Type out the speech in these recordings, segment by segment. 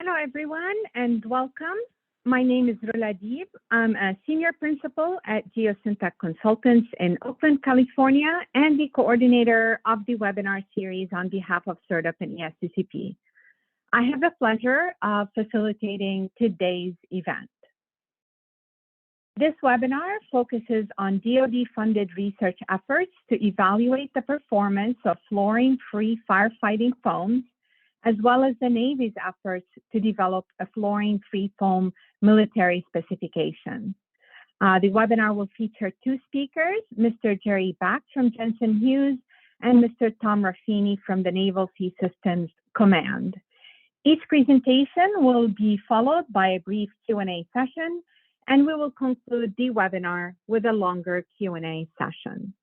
Hello, everyone, and welcome. My name is Rula Deeb. I'm a senior principal at Geosyntec Consultants in Oakland, California, and the coordinator of the webinar series on behalf of SERDP and ESTCP. I have the pleasure of facilitating today's event. This webinar focuses on DoD-funded research efforts to evaluate the performance of fluorine-free firefighting foams, as well as the Navy's efforts to develop a fluorine-free foam military specification. The webinar will feature two speakers, Mr. Jerry Back from Jensen Hughes and Mr. Tom Raffini from the Naval Sea Systems Command. Each presentation will be followed by a brief Q&A session, and we will conclude the webinar with a longer Q&A session.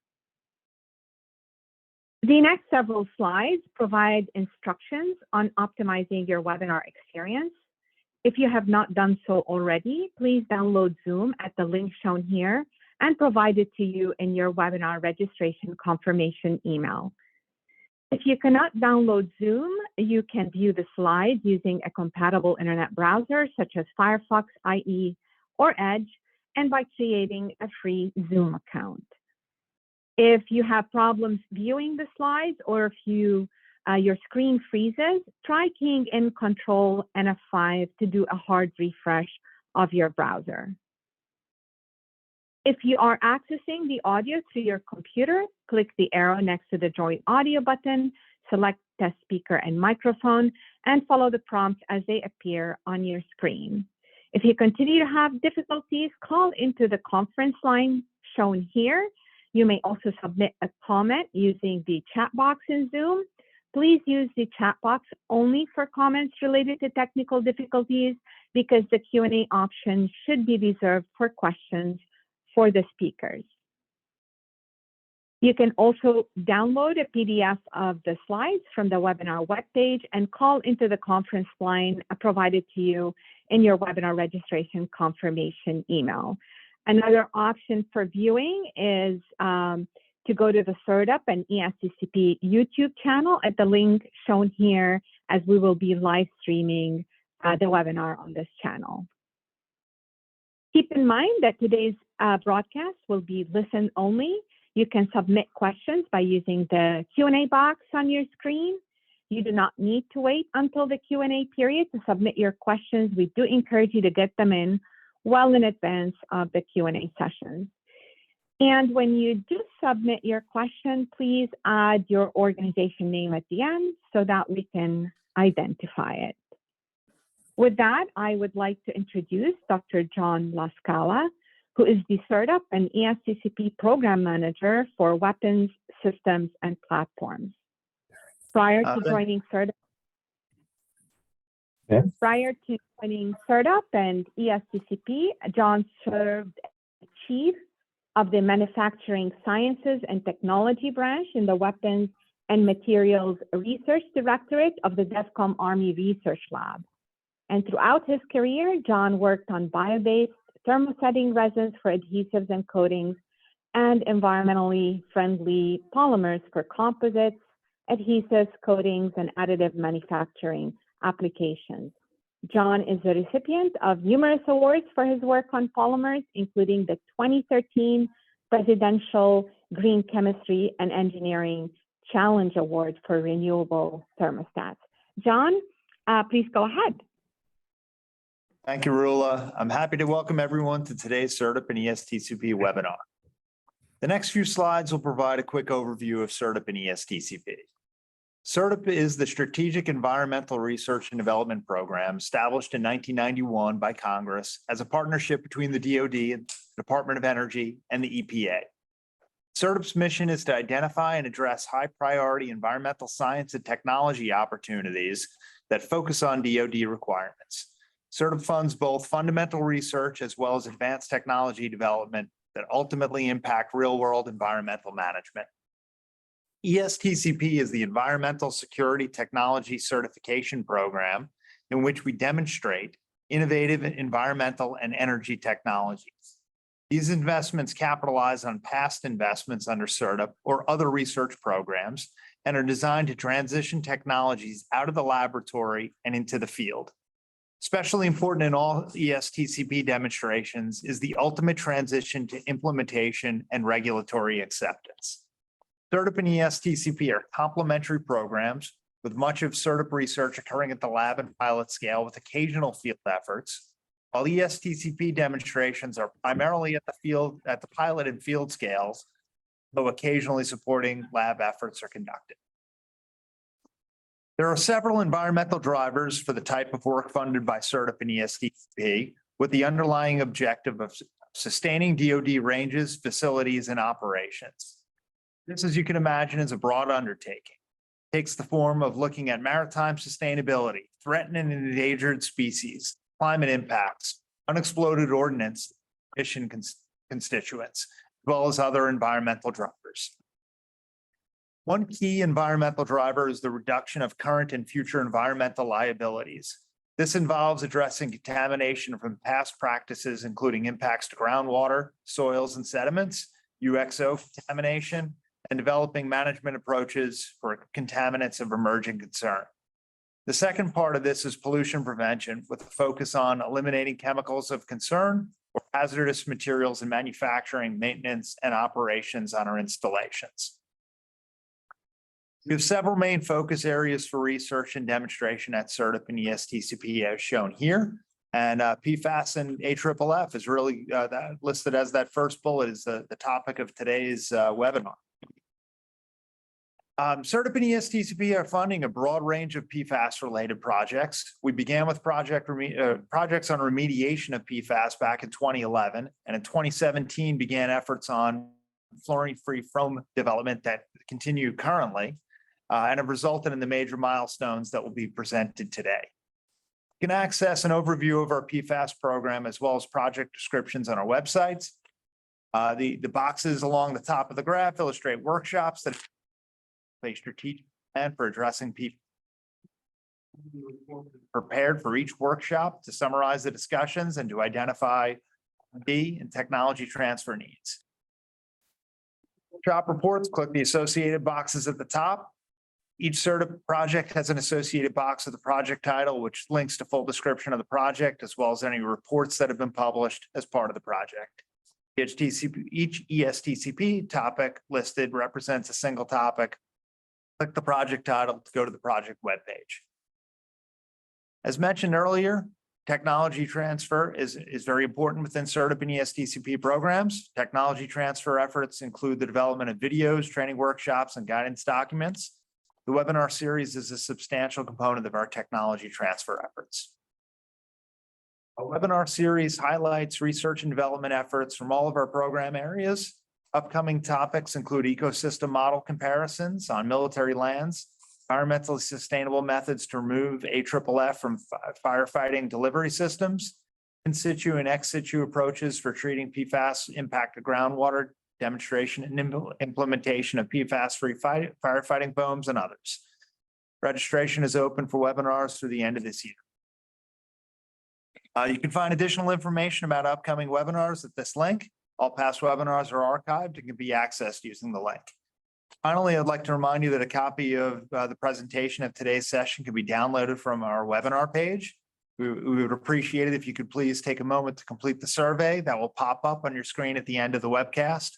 The next several slides provide instructions on optimizing your webinar experience. If you have not done so already, please download Zoom at the link shown here and provide it to you in your webinar registration confirmation email. If you cannot download Zoom, you can view the slides using a compatible internet browser such as Firefox, IE, or Edge, and by creating a free Zoom account. If you have problems viewing the slides, or if your screen freezes, try keying in Control and F5 to do a hard refresh of your browser. If you are accessing the audio through your computer, click the arrow next to the Join Audio button, select Test Speaker and Microphone, and follow the prompts as they appear on your screen. If you continue to have difficulties, call into the conference line shown here. You may also submit a comment using the chat box in Zoom. Please use the chat box only for comments related to technical difficulties, because the Q&A option should be reserved for questions for the speakers. You can also download a PDF of the slides from the webinar webpage and call into the conference line provided to you in your webinar registration confirmation email. Another option for viewing is to go to the SERDP and ESTCP YouTube channel at the link shown here, as we will be live streaming the webinar on this channel. Keep in mind that today's broadcast will be listen only. You can submit questions by using the Q&A box on your screen. You do not need to wait until the Q&A period to submit your questions. We do encourage you to get them in well in advance of the Q&A sessions. And when you do submit your question, please add your organization name at the end so that we can identify it. With that, I would like to introduce Dr. John Lascala, who is the SERDP and ESTCP Program Manager for Weapons, Systems, and Platforms. Prior to joining SERDP and ESTCP, John served as Chief of the Manufacturing Sciences and Technology Branch in the Weapons and Materials Research Directorate of the DEFCOM Army Research Lab. And throughout his career, John worked on bio-based thermosetting resins for adhesives and coatings, and environmentally friendly polymers for composites, adhesives, coatings, and additive manufacturing applications. John is the recipient of numerous awards for his work on polymers, including the 2013 Presidential Green Chemistry and Engineering Challenge Award for Renewable Thermostats. John, please go ahead. Thank you, Rula. I'm happy to welcome everyone to today's SERDP and ESTCP webinar. The next few slides will provide a quick overview of SERDP and ESTCP. SERDP is the Strategic Environmental Research and Development Program established in 1991 by Congress as a partnership between the DoD and the Department of Energy and the EPA. SERDP's mission is to identify and address high-priority environmental science and technology opportunities that focus on DoD requirements. SERDP funds both fundamental research as well as advanced technology development that ultimately impact real-world environmental management. ESTCP is the Environmental Security Technology Certification Program in which we demonstrate innovative environmental and energy technologies. These investments capitalize on past investments under SERDP or other research programs and are designed to transition technologies out of the laboratory and into the field. Especially important in all ESTCP demonstrations is the ultimate transition to implementation and regulatory acceptance. SERDP and ESTCP are complementary programs with much of SERDP research occurring at the lab and pilot scale with occasional field efforts, while ESTCP demonstrations are primarily at the pilot and field scales, though occasionally supporting lab efforts are conducted. There are several environmental drivers for the type of work funded by SERDP and ESTCP, with the underlying objective of sustaining DoD ranges, facilities, and operations. This, as you can imagine, is a broad undertaking. It takes the form of looking at maritime sustainability, threatened and endangered species, climate impacts, unexploded ordnance, mission constituents, as well as other environmental drivers. One key environmental driver is the reduction of current and future environmental liabilities. This involves addressing contamination from past practices, including impacts to groundwater, soils, and sediments, UXO contamination, and developing management approaches for contaminants of emerging concern. The second part of this is pollution prevention, with a focus on eliminating chemicals of concern or hazardous materials in manufacturing, maintenance, and operations on our installations. We have several main focus areas for research and demonstration at SERDP and ESTCP as shown here. And PFAS and AFFF is really listed as that first bullet is the topic of today's webinar. SERDP and ESTCP are funding a broad range of PFAS-related projects. We began with projects on remediation of PFAS back in 2011, and in 2017 began efforts on fluorine-free foam development that continue currently, and have resulted in the major milestones that will be presented today. You can access an overview of our PFAS program as well as project descriptions on our websites. The boxes along the top of the graph illustrate workshops that a strategic plan for addressing PFAS. Prepared for each workshop to summarize the discussions and to identify R&D and technology transfer needs. Workshop reports, click the associated boxes at the top. Each SERDP project has an associated box with the project title, which links to full description of the project, as well as any reports that have been published as part of the project. Each ESTCP topic listed represents a single topic. Click the project title to go to the project webpage. As mentioned earlier, technology transfer is very important within SERDP and ESTCP programs. Technology transfer efforts include the development of videos, training workshops, and guidance documents. The webinar series is a substantial component of our technology transfer efforts. Our webinar series highlights research and development efforts from all of our program areas. Upcoming topics include ecosystem model comparisons on military lands, environmentally sustainable methods to remove AFFF from firefighting delivery systems, in situ and ex situ approaches for treating PFAS impacted groundwater, demonstration and implementation of PFAS-free firefighting foams, and others. Registration is open for webinars through the end of this year. You can find additional information about upcoming webinars at this link. All past webinars are archived and can be accessed using the link. Finally, I'd like to remind you that a copy of the presentation of today's session can be downloaded from our webinar page. We would appreciate it if you could please take a moment to complete the survey that will pop up on your screen at the end of the webcast.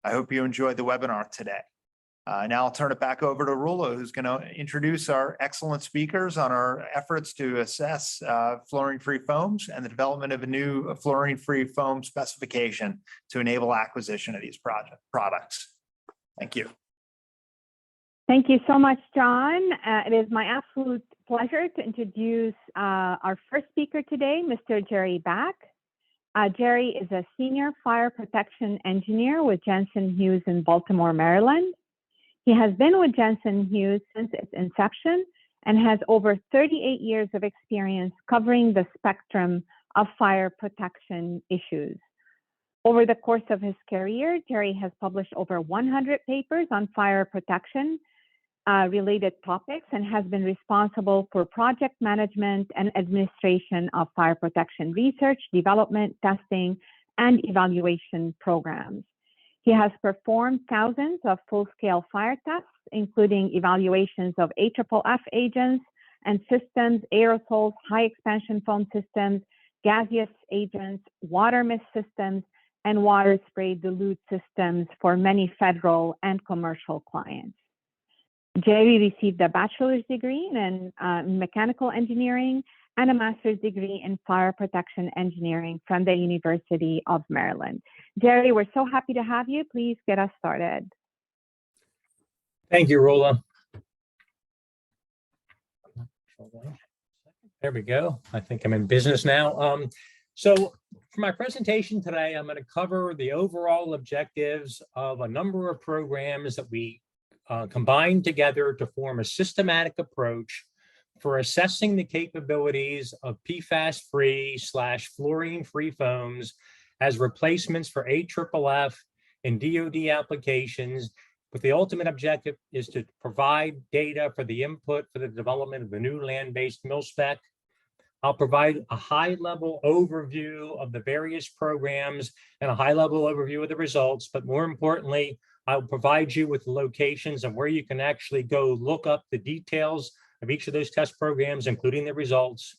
I hope you enjoyed the webinar today. Now I'll turn it back over to Rula, who's going to introduce our excellent speakers on our efforts to assess fluorine-free foams and the development of a new fluorine-free foam specification to enable acquisition of these products. Thank you. Thank you so much, John. It is my absolute pleasure to introduce our first speaker today, Mr. Jerry Back. Jerry is a senior fire protection engineer with Jensen Hughes in Baltimore, Maryland. He has been with Jensen Hughes since its inception and has over 38 years of experience covering the spectrum of fire protection issues. Over the course of his career, Jerry has published over 100 papers on fire protection related topics and has been responsible for project management and administration of fire protection research, development, testing, and evaluation programs. He has performed thousands of full-scale fire tests, including evaluations of AFFF agents, and systems, aerosols, high expansion foam systems, gaseous agents, water mist systems, and water spray dilute systems for many federal and commercial clients. Jerry received a bachelor's degree in mechanical engineering and a master's degree in fire protection engineering from the University of Maryland. Jerry, we're so happy to have you. Please get us started. Thank you, Rula. There we go. I think I'm in business now. So for my presentation today, I'm going to cover the overall objectives of a number of programs that we combined together to form a systematic approach for assessing the capabilities of PFAS-free/fluorine-free foams as replacements for AFFF and DoD applications, with the ultimate objective is to provide data for the input for the development of the new land-based MILSPEC. I'll provide a high-level overview of the various programs and a high-level overview of the results, but more importantly, I'll provide you with the locations and where you can actually go look up the details of each of those test programs, including the results.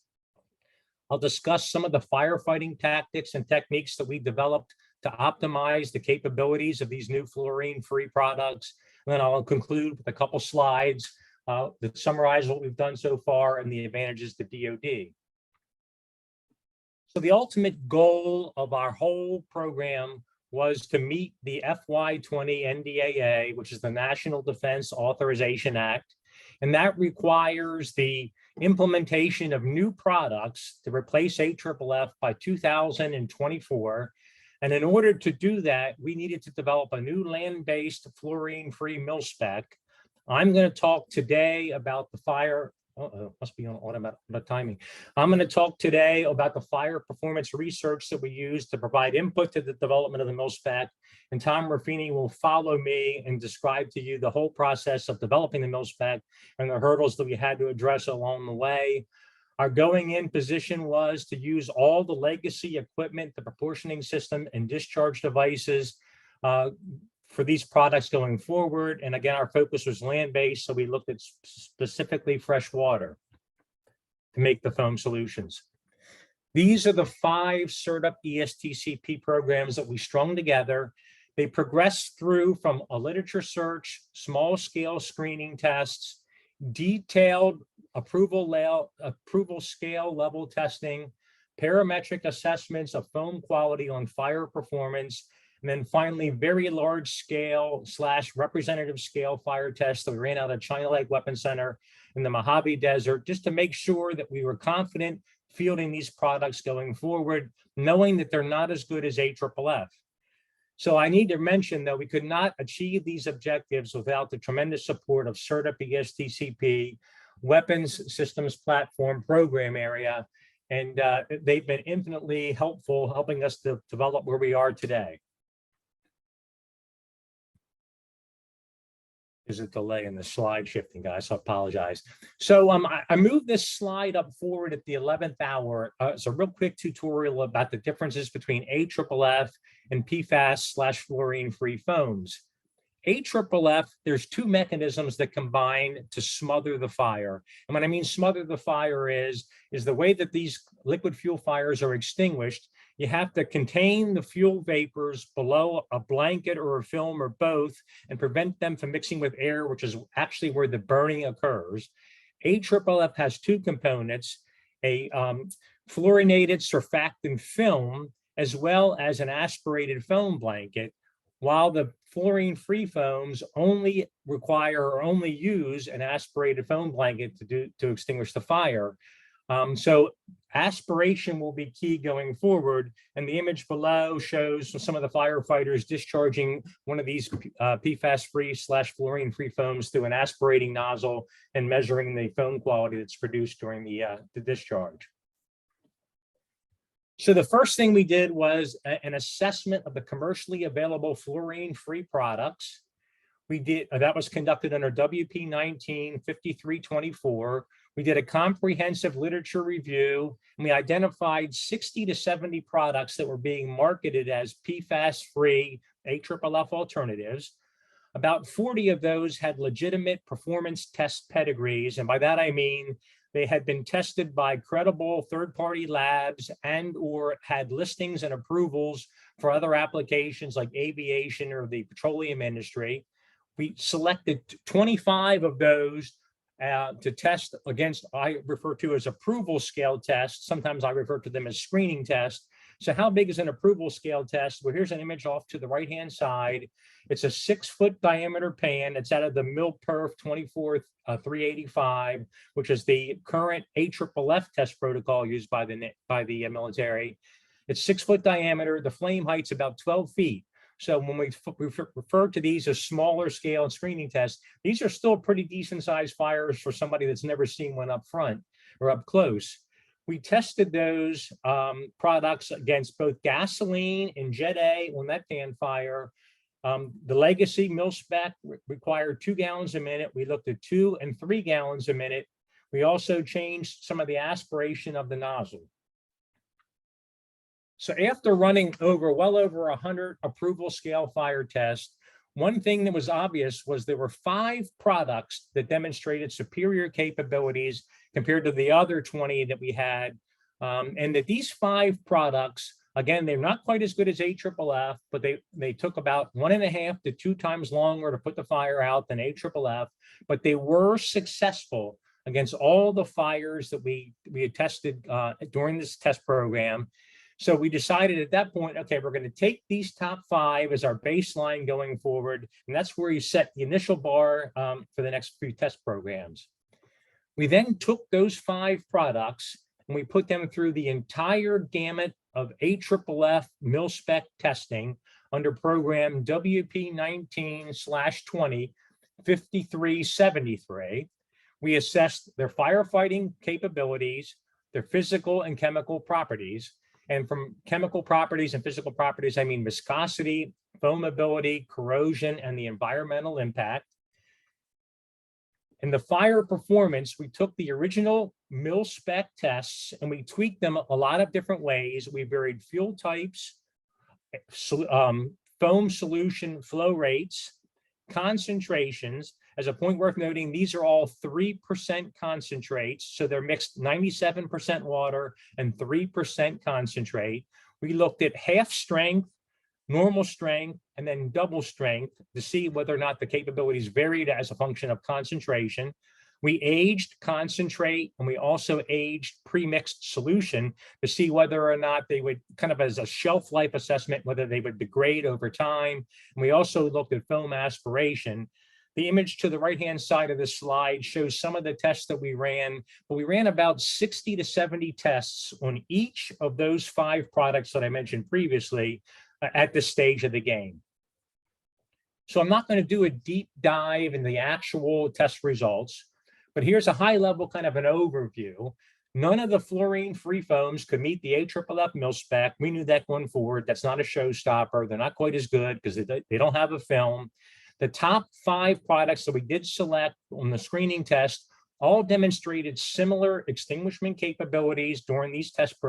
I'll discuss some of the firefighting tactics and techniques that we developed to optimize the capabilities of these new fluorine-free products. And then I'll conclude with a couple slides that summarize what we've done so far and the advantages to DoD. So the ultimate goal of our whole program was to meet the FY20 NDAA, which is the National Defense Authorization Act. And that requires the implementation of new products to replace AFFF by 2024. And in order to do that, we needed to develop a new land-based fluorine-free MILSPEC. I'm going to talk today about the fire. Must be on automatic timing. I'm going to talk today about the fire performance research that we use to provide input to the development of the MILSPEC. And Tom Ruffini will follow me and describe to you the whole process of developing the MILSPEC and the hurdles that we had to address along the way. Our going in position was to use all the legacy equipment, the proportioning system and discharge devices for these products going forward. And again, our focus was land-based, so we looked at specifically fresh water to make the foam solutions. These are the 5 SERDP ESTCP programs that we strung together. They progressed through from a literature search, small scale screening tests, detailed approval scale level testing, parametric assessments of foam quality on fire performance, and then finally very large scale / representative scale fire tests that we ran out of China Lake Weapons Center in the Mojave Desert, just to make sure that we were confident fielding these products going forward, knowing that they're not as good as AFFF. So I need to mention that we could not achieve these objectives without the tremendous support of SERDP ESTCP, Weapons Systems Platform Program Area, and they've been infinitely helpful helping us to develop where we are today. There's a delay in the slide shifting, guys, so I apologize. So I moved this slide up forward at the 11th hour. It's a real quick tutorial about the differences between AFFF and PFAS/fluorine-free foams. AFFF, there's 2 mechanisms that combine to smother the fire. And when I mean smother the fire is the way that these liquid fuel fires are extinguished. You have to contain the fuel vapors below a blanket or a film or both and prevent them from mixing with air, which is actually where the burning occurs. AFFF has 2 components, a fluorinated surfactant film, as well as an aspirated foam blanket, while the fluorine-free foams only require or only use an aspirated foam blanket to extinguish the fire. So aspiration will be key going forward. And the image below shows some of the firefighters discharging one of these PFAS-free/fluorine-free foams through an aspirating nozzle and measuring the foam quality that's produced during the discharge. So the first thing we did was an assessment of the commercially available fluorine-free products. We did that was conducted under WP 19-5324. We did a comprehensive literature review, and we identified 60 to 70 products that were being marketed as PFAS-free AFFF alternatives. About 40 of those had legitimate performance test pedigrees, and by that I mean They had been tested by credible third-party labs and or had listings and approvals for other applications like aviation or the petroleum industry. We selected 25 of those to test against, I refer to as approval scale tests. Sometimes I refer to them as screening tests. So how big is an approval scale test? Well, here's an image off to the right-hand side. It's a 6-foot diameter pan. It's out of the MILSPEC 24385, which is the current AFFF test protocol used by the military. It's 6-foot diameter. The flame height's about 12 feet. So when we refer to these as smaller scale and screening tests, these are still pretty decent sized fires for somebody that's never seen one up front or up close. We tested those products against both gasoline and Jet A on that pan fire. The legacy MILSPEC required 2 gallons a minute. We looked at 2 and 3 gallons a minute. We also changed some of the aspiration of the nozzle. So after running well over 100 approval scale fire tests, one thing that was obvious was there were 5 products that demonstrated superior capabilities compared to the other 20 that we had. And that these 5 products, again, they're not quite as good as AFFF, but they took about 1.5 to 2 times longer to put the fire out than AFFF, but they were successful against all the fires that we had tested during this test program. So we decided at that point, okay, we're going to take these top 5 as our baseline going forward. And that's where you set the initial bar for the next few test programs. We then took those 5 products and we put them through the entire gamut of AFFF MILSPEC testing under program WP19/20-5373. We assessed their firefighting capabilities, their physical and chemical properties. And from chemical properties and physical properties, I mean viscosity, foamability, corrosion, and the environmental impact. In the fire performance, we took the original MILSPEC tests and we tweaked them a lot of different ways. We varied fuel types, foam solution flow rates, concentrations. As a point worth noting, these are all 3% concentrates. So they're mixed 97% water and 3% concentrate. We looked at half strength, normal strength, and then double strength to see whether or not the capabilities varied as a function of concentration. We aged concentrate and we also aged pre-mixed solution to see whether or not they would, kind of as a shelf life assessment, whether they would degrade over time. And we also looked at foam aspiration. The image to the right-hand side of the slide shows some of the tests that we ran, but we ran about 60 to 70 tests on each of those 5 products that I mentioned previously at this stage of the game. So I'm not going to do a deep dive in the actual test results, but here's a high-level kind of an overview. None of the fluorine-free foams could meet the AFFF MILSPEC. We knew that going forward. That's not a showstopper. They're not quite as good because they don't have a film. The top 5 products that we did select on the screening test all demonstrated similar extinguishment capabilities during this test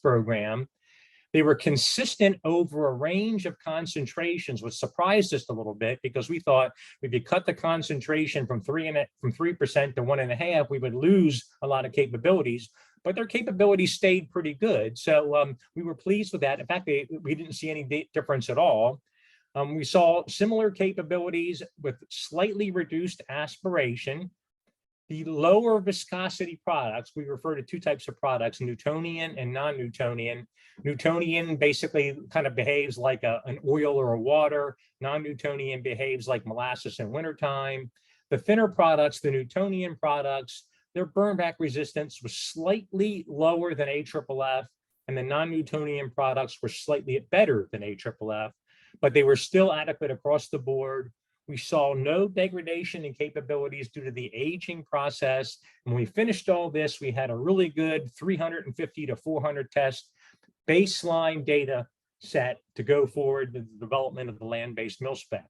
program. They were consistent over a range of concentrations, which surprised us a little bit because we thought if you cut the concentration from 3% to 1.5, we would lose a lot of capabilities. But their capabilities stayed pretty good. So we were pleased with that. In fact, we didn't see any difference at all. We saw similar capabilities with slightly reduced aspiration. The lower viscosity products, we refer to 2 types of products, Newtonian and non-Newtonian. Newtonian basically kind of behaves like an oil or a water. Non-Newtonian behaves like molasses in wintertime. The thinner products, the Newtonian products, their burn back resistance was slightly lower than AFFF, and the non-Newtonian products were slightly better than AFFF, but they were still adequate across the board. We saw no degradation in capabilities due to the aging process. When we finished all this, we had a really good 350 to 400 test baseline data set to go forward with the development of the land-based MILSPEC.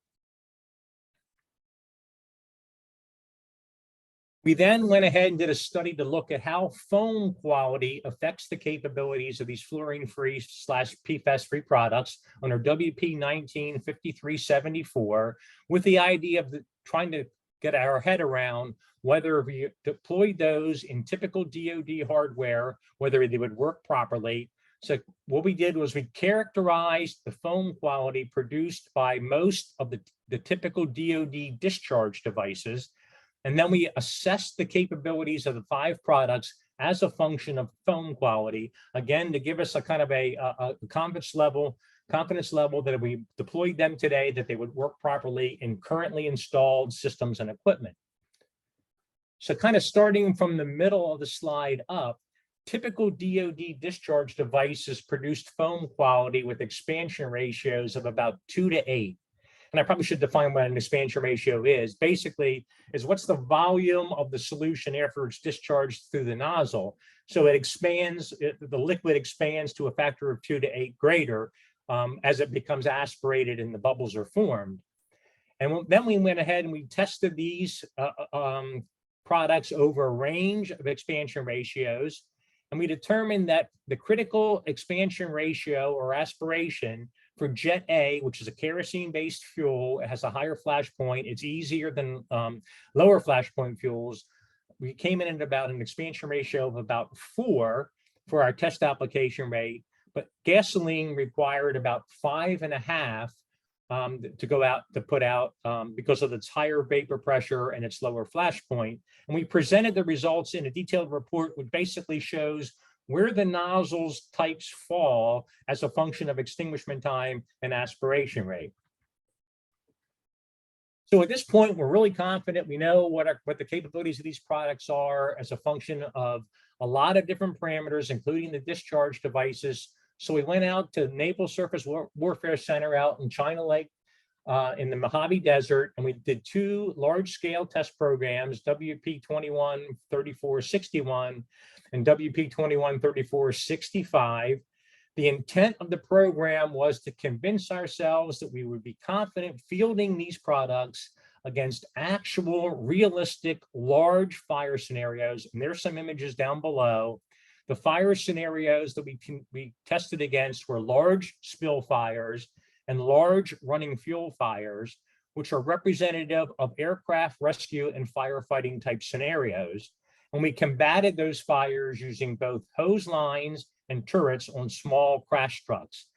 We then went ahead and did a study to look at how foam quality affects the capabilities of these fluorine-free / PFAS-free products under WP19-5374, with the idea of trying to get our head around whether we deployed those in typical DoD hardware, whether they would work properly. So what we did was we characterized the foam quality produced by most of the typical DoD discharge devices. And then we assessed the capabilities of the 5 products as a function of foam quality, again, to give us a kind of a confidence level that if we deployed them today, that they would work properly in currently installed systems and equipment. So kind of starting from the middle of the slide up, typical DoD discharge devices produced foam quality with expansion ratios of about 2 to 8. And I probably should define what an expansion ratio is. Basically, is what's the volume of the solution after it's discharged through the nozzle. So it expands, the liquid expands to a factor of 2 to 8 greater as it becomes aspirated and the bubbles are formed. And then we went ahead and we tested these products over a range of expansion ratios. And we determined that the critical expansion ratio or aspiration for Jet A, which is a kerosene-based fuel, it has a higher flash point. It's easier than lower flash point fuels. We came in at about an expansion ratio of about 4 for our test application rate, but gasoline required about 5.5 to go out to put out because of its higher vapor pressure and its lower flash point. And we presented the results in a detailed report, which basically shows where the nozzles types fall as a function of extinguishment time and aspiration rate. So at this point, we're really confident. We know what the capabilities of these products are as a function of a lot of different parameters, including the discharge devices. So we went out to Naval Surface Warfare Center out in China Lake in the Mojave Desert, and we did 2 large-scale test programs, WP21-3461 and WP21-3465. The intent of the program was to convince ourselves that we would be confident fielding these products against actual, realistic, large fire scenarios. And there's some images down below. The fire scenarios that we tested against were large spill fires and large running fuel fires, which are representative of aircraft rescue and firefighting type scenarios. And we combated those fires using both hose lines and turrets on small crash trucks.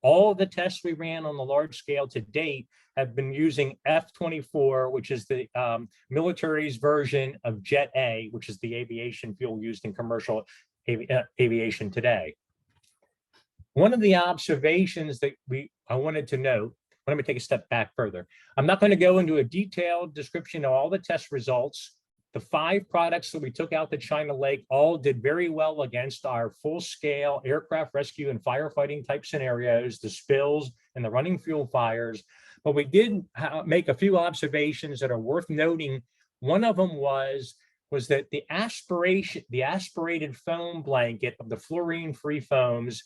All of the tests we ran on the large scale to date have been using F-24, which is the military's version of Jet A, which is the aviation fuel used in commercial aviation today. One of the observations that I wanted to note, let me take a step back further. I'm not going to go into a detailed description of all the test results. The 5 products that we took out to China Lake all did very well against our full-scale aircraft rescue and firefighting type scenarios, the spills and the running fuel fires. But we did make a few observations that are worth noting. One of them was that the aspirated foam blanket of the fluorine-free foams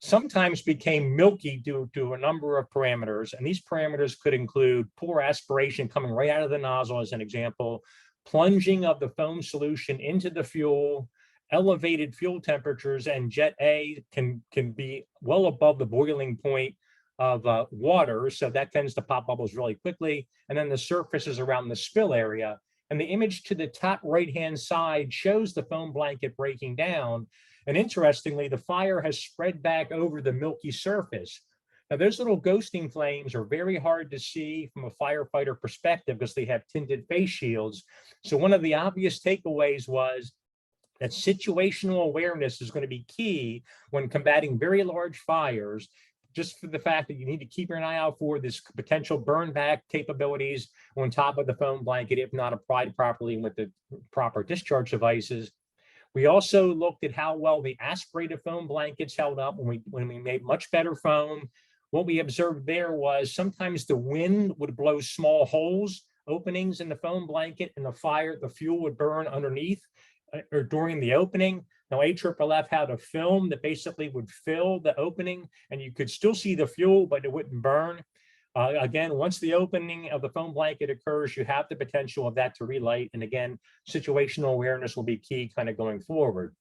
sometimes became milky due to a number of parameters. And these parameters could include poor aspiration coming right out of the nozzle, as an example, plunging of the foam solution into the fuel, elevated fuel temperatures, and Jet A can be well above the boiling point of water. So that tends to pop bubbles really quickly. And then the surfaces around the spill area. And the image to the top right-hand side shows the foam blanket breaking down. And interestingly, the fire has spread back over the milky surface. Now, those little ghosting flames are very hard to see from a firefighter perspective because they have tinted face shields. So one of the obvious takeaways was that situational awareness is going to be key when combating very large fires, just for the fact that you need to keep your eye out for this potential burn back capabilities on top of the foam blanket, if not applied properly with the proper discharge devices. We also looked at how well the aspirated foam blankets held up when we made much better foam. What we observed there was sometimes the wind would blow small holes, openings in the foam blanket, and the fuel would burn underneath or during the opening. Now, AFFF had a film that basically would fill the opening, and you could still see the fuel, but it wouldn't burn. Again, once the opening of the foam blanket occurs, you have the potential of that to relight. And again, situational awareness will be key kind of going forward.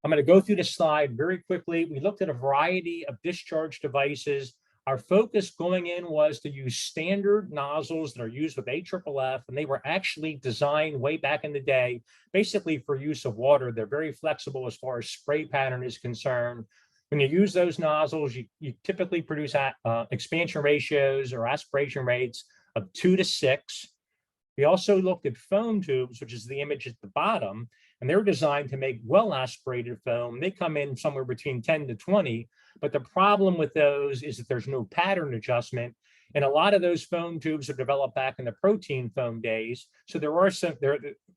I'm going to go through the slide very quickly. We looked at a variety of discharge devices Our focus going in was to use standard nozzles that are used with AFFF, and they were actually designed way back in the day, basically for use of water. They're very flexible as far as spray pattern is concerned. When you use those nozzles, you typically produce expansion ratios or aspiration rates of 2 to 6. We also looked at foam tubes, which is the image at the bottom, and they're designed to make well-aspirated foam. They come in somewhere between 10 to 20, but the problem with those is that there's no pattern adjustment. And a lot of those foam tubes are developed back in the protein foam days. So there are some,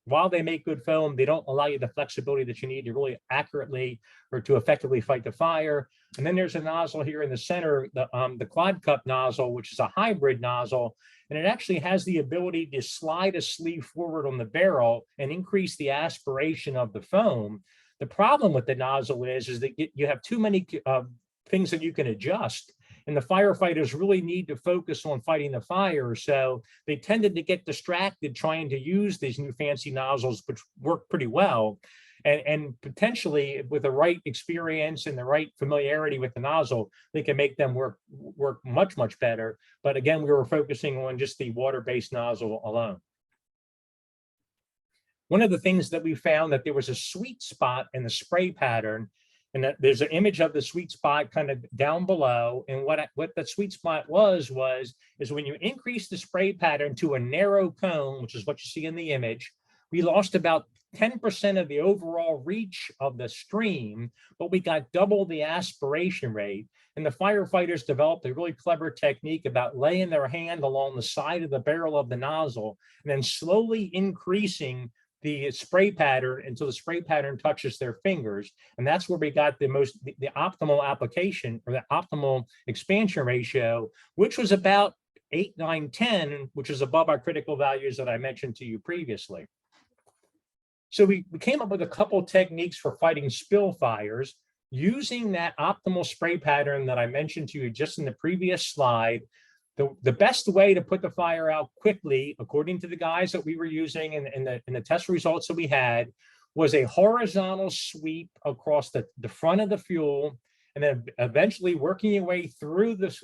while they make good foam, they don't allow you the flexibility that you need to really accurately or to effectively fight the fire. And then there's a nozzle here in the center, the quad cup nozzle, which is a hybrid nozzle. And it actually has the ability to slide a sleeve forward on the barrel and increase the aspiration of the foam. The problem with the nozzle is that you have too many things that you can adjust. And the firefighters really need to focus on fighting the fire. So they tended to get distracted trying to use these new fancy nozzles, which work pretty well. And potentially with the right experience and the right familiarity with the nozzle, they can make them work much, much better. But again, we were focusing on just the water-based nozzle alone. One of the things that we found that there was a sweet spot in the spray pattern, and that there's an image of the sweet spot kind of down below. And what that sweet spot is when you increase the spray pattern to a narrow cone, which is what you see in the image, we lost about 10% of the overall reach of the stream, but we got double the aspiration rate. And the firefighters developed a really clever technique about laying their hand along the side of the barrel of the nozzle and then slowly increasing the spray pattern until the spray pattern touches their fingers. And that's where we got the optimal application, or the optimal expansion ratio, which was about 8, 9, 10, which is above our critical values that I mentioned to you previously. So we came up with a couple of techniques for fighting spill fires using that optimal spray pattern that I mentioned to you just in the previous slide. The best way to put the fire out quickly, according to the guys that we were using and the test results that we had, was a horizontal sweep across the front of the fuel, and then eventually working your way through the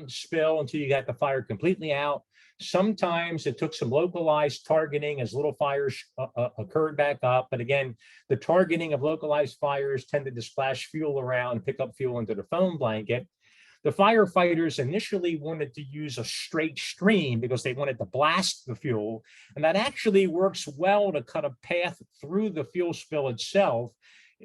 spill until you got the fire completely out. Sometimes it took some localized targeting as little fires occurred back up. But again, the targeting of localized fires tended to splash fuel around, pick up fuel into the foam blanket. The firefighters initially wanted to use a straight stream because they wanted to blast the fuel. And that actually works well to cut a path through the fuel spill itself.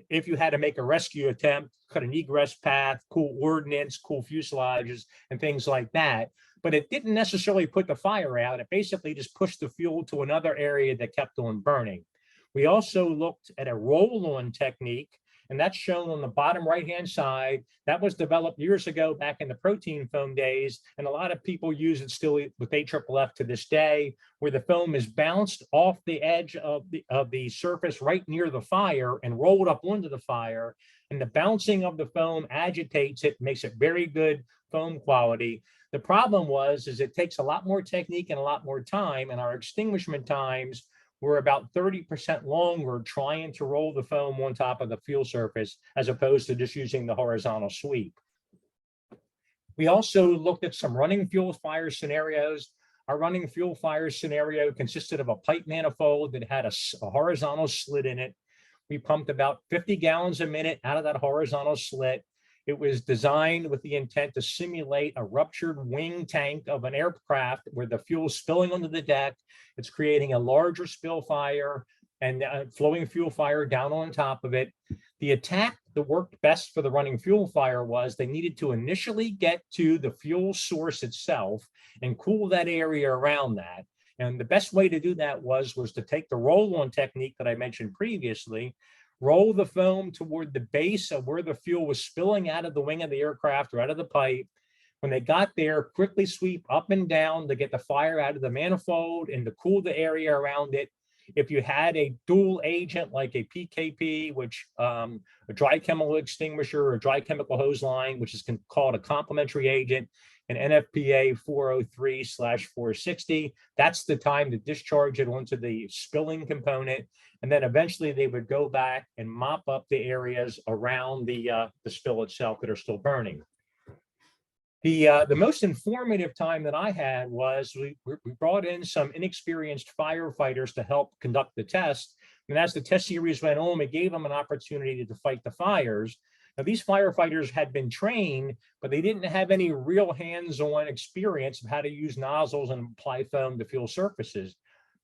If you had to make a rescue attempt, cut an egress path, cool ordnance, cool fuselages, and things like that. But it didn't necessarily put the fire out. It basically just pushed the fuel to another area that kept on burning. We also looked at a roll-on technique, and that's shown on the bottom right-hand side. That was developed years ago back in the protein foam days, and a lot of people use it still with AFFF to this day, where the foam is bounced off the edge of the surface right near the fire and rolled up onto the fire, and the bouncing of the foam agitates it, makes it very good foam quality. The problem is it takes a lot more technique and a lot more time, and our extinguishment times were about 30% longer trying to roll the foam on top of the fuel surface as opposed to just using the horizontal sweep. We also looked at some running fuel fire scenarios. Our running fuel fire scenario consisted of a pipe manifold that had a horizontal slit in it. We pumped about 50 gallons a minute out of that horizontal slit. It was designed with the intent to simulate a ruptured wing tank of an aircraft where the fuel is spilling onto the deck. It's creating a larger spill fire and flowing fuel fire down on top of it. The attack that worked best for the running fuel fire was they needed to initially get to the fuel source itself and cool that area around that. And the best way to do that was to take the roll-on technique that I mentioned previously, roll the foam toward the base of where the fuel was spilling out of the wing of the aircraft or out of the pipe. When they got there, quickly sweep up and down to get the fire out of the manifold and to cool the area around it. If you had a dual agent like a PKP, which a dry chemical extinguisher or dry chemical hose line, which is called a complementary agent, an NFPA 403/460, that's the time to discharge it onto the spilling component. And then eventually they would go back and mop up the areas around the spill itself that are still burning. The most informative time that I had was we brought in some inexperienced firefighters to help conduct the test. And as the test series went on, we gave them an opportunity to fight the fires. Now, these firefighters had been trained, but they didn't have any real hands-on experience of how to use nozzles and apply foam to fuel surfaces.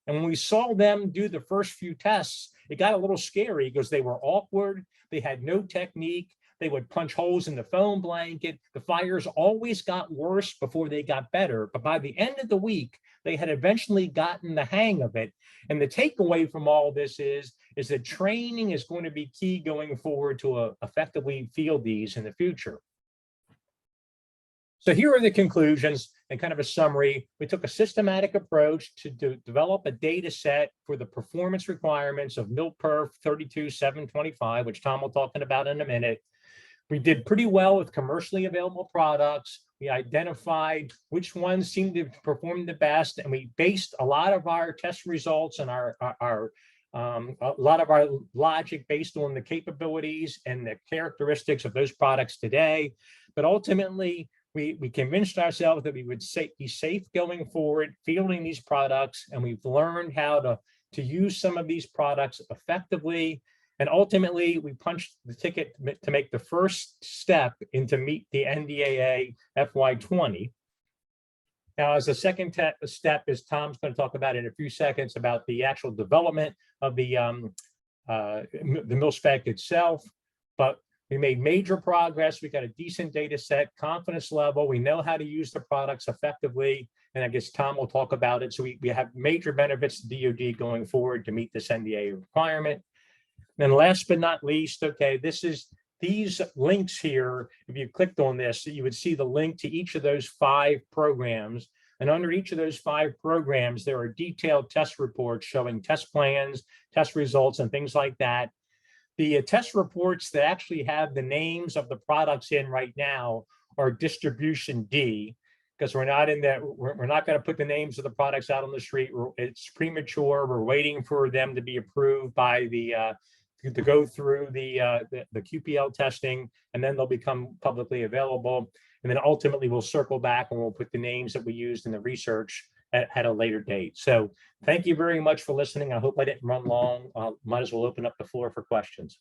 And when we saw them do the first few tests, it got a little scary because they were awkward. They had no technique. They would punch holes in the foam blanket. The fires always got worse before they got better. But by the end of the week, they had eventually gotten the hang of it. And the takeaway from all this is that training is going to be key going forward to effectively field these in the future. So here are the conclusions and kind of a summary. We took a systematic approach to develop a data set for the performance requirements of MILSPEC 32725, which Tom will talk about in a minute. We did pretty well with commercially available products. We identified which ones seemed to perform the best, and we based a lot of our test results and a lot of our logic based on the capabilities and the characteristics of those products today. But ultimately, we convinced ourselves that we would be safe going forward, fielding these products, and we've learned how to use some of these products effectively. And ultimately, we punched the ticket to make the first step into meet the NDAA FY20. Now, as a second step, as Tom's going to talk about in a few seconds, about the actual development of the MILSPEC itself. But we made major progress. We got a decent data set, confidence level. We know how to use the products effectively. And I guess Tom will talk about it. So we have major benefits to DoD going forward to meet this NDAA requirement. And last but not least, okay, these links here, if you clicked on this, you would see the link to each of those 5 programs. And under each of those 5 programs, there are detailed test reports showing test plans, test results, and things like that. The test reports that actually have the names of the products in right now are distribution D, because we're not going to put the names of the products out on the street. It's premature. We're waiting for them to be approved by to go through the QPL testing, and then they'll become publicly available. And then ultimately we'll circle back and we'll put the names that we used in the research at a later date. So thank you very much for listening. I hope I didn't run long. Might as well open up the floor for questions.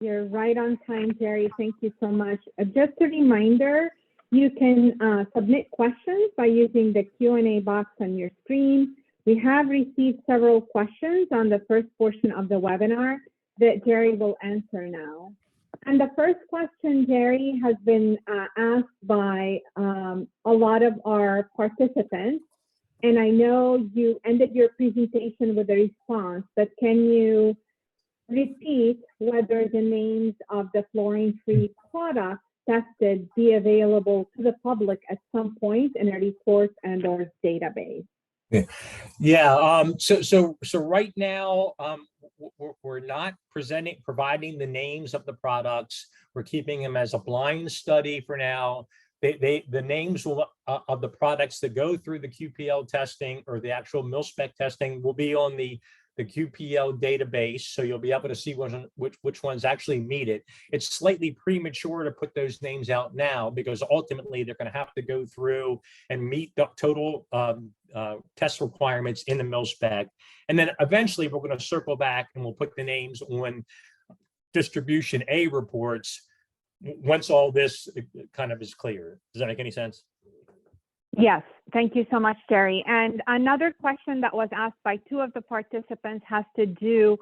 You're right on time, Jerry. Thank you so much. Just a reminder, you can submit questions by using the Q&A box on your screen. We have received several questions on the first portion of the webinar that Jerry will answer now. And the first question, Jerry, has been asked by a lot of our participants. And I know you ended your presentation with a response, but can you repeat whether the names of the fluorine-free products tested be available to the public at some point in a report and/or database? Yeah. So right now, we're not providing the names of the products. We're keeping them as a blind study for now. The names of the products that go through the QPL testing or the actual MILSPEC testing will be on the QPL database, so you'll be able to see which ones actually meet it. It's slightly premature to put those names out now because ultimately they're going to have to go through and meet the total test requirements in the MILSPEC. And then eventually we're going to circle back and we'll put the names on distribution A reports once all this kind of is clear. Does that make any sense? Yes, thank you so much, Jerry. And another question that was asked by 2 of the participants has to do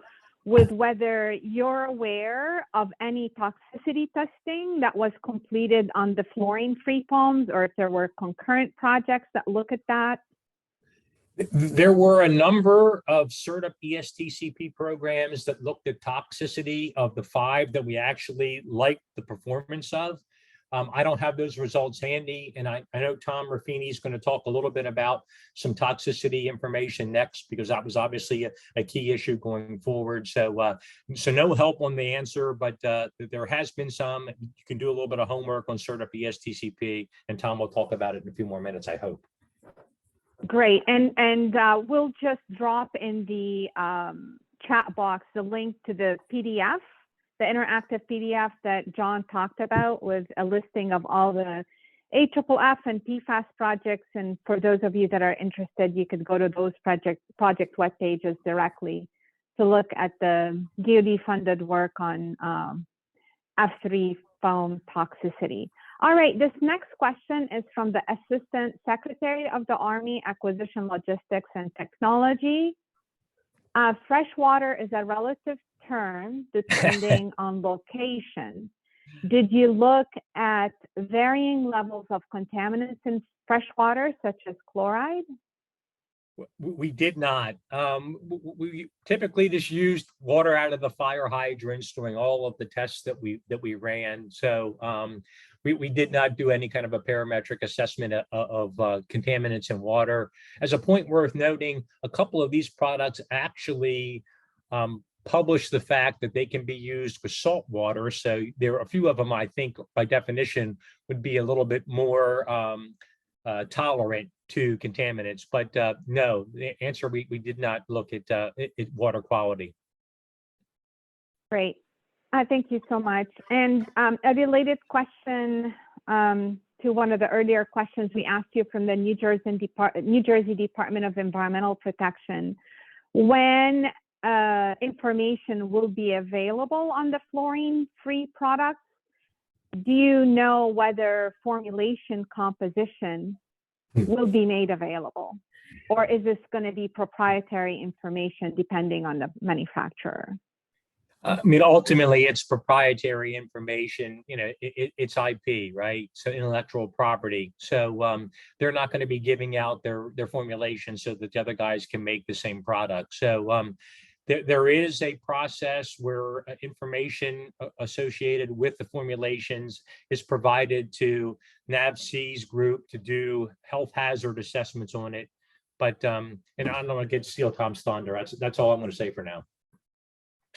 with whether you're aware of any toxicity testing that was completed on the fluorine-free foams, or if there were concurrent projects that look at that. There were a number of SERDP ESTCP programs that looked at toxicity of the 5 that we actually liked the performance of. I don't have those results handy, and I know Tom Ruffini is going to talk a little bit about some toxicity information next, because that was obviously a key issue going forward. So, so no help on the answer, but there has been some. You can do a little bit of homework on SERDP ESTCP, and Tom will talk about it in a few more minutes, I hope. Great, and we'll just drop in the chat box the link to the PDF the interactive PDF that John talked about was a listing of all the AFFF and PFAS projects. And for those of you that are interested, you could go to those project web pages directly to look at the DoD-funded work on F3 foam toxicity. All right, this next question is from the Assistant Secretary of the Army, Acquisition, Logistics, and Technology. Freshwater is a relative term depending on location. Did you look at varying levels of contaminants in freshwater, such as chloride? We did not. We typically just used water out of the fire hydrants during all of the tests that we ran. So we did not do any kind of a parametric assessment of contaminants in water. As a point worth noting, a couple of these products actually publish the fact that they can be used with salt water. So there are a few of them, I think, by definition, would be a little bit more tolerant to contaminants, but no, the answer, we did not look at water quality. Great. Thank you so much. And a related question to one of the earlier questions we asked you from the New Jersey Department of Environmental Protection. When information will be available on the fluorine-free products, do you know whether formulation composition will be made available? Or is this going to be proprietary information depending on the manufacturer? I mean, ultimately, it's proprietary information. You know, it's IP, right? So intellectual property. So they're not going to be giving out their formulation so that the other guys can make the same product. So there is a process where information associated with the formulations is provided to NAVC's group to do health hazard assessments on it. But and I don't want to get steal Tom's thunder. That's all I'm going to say for now.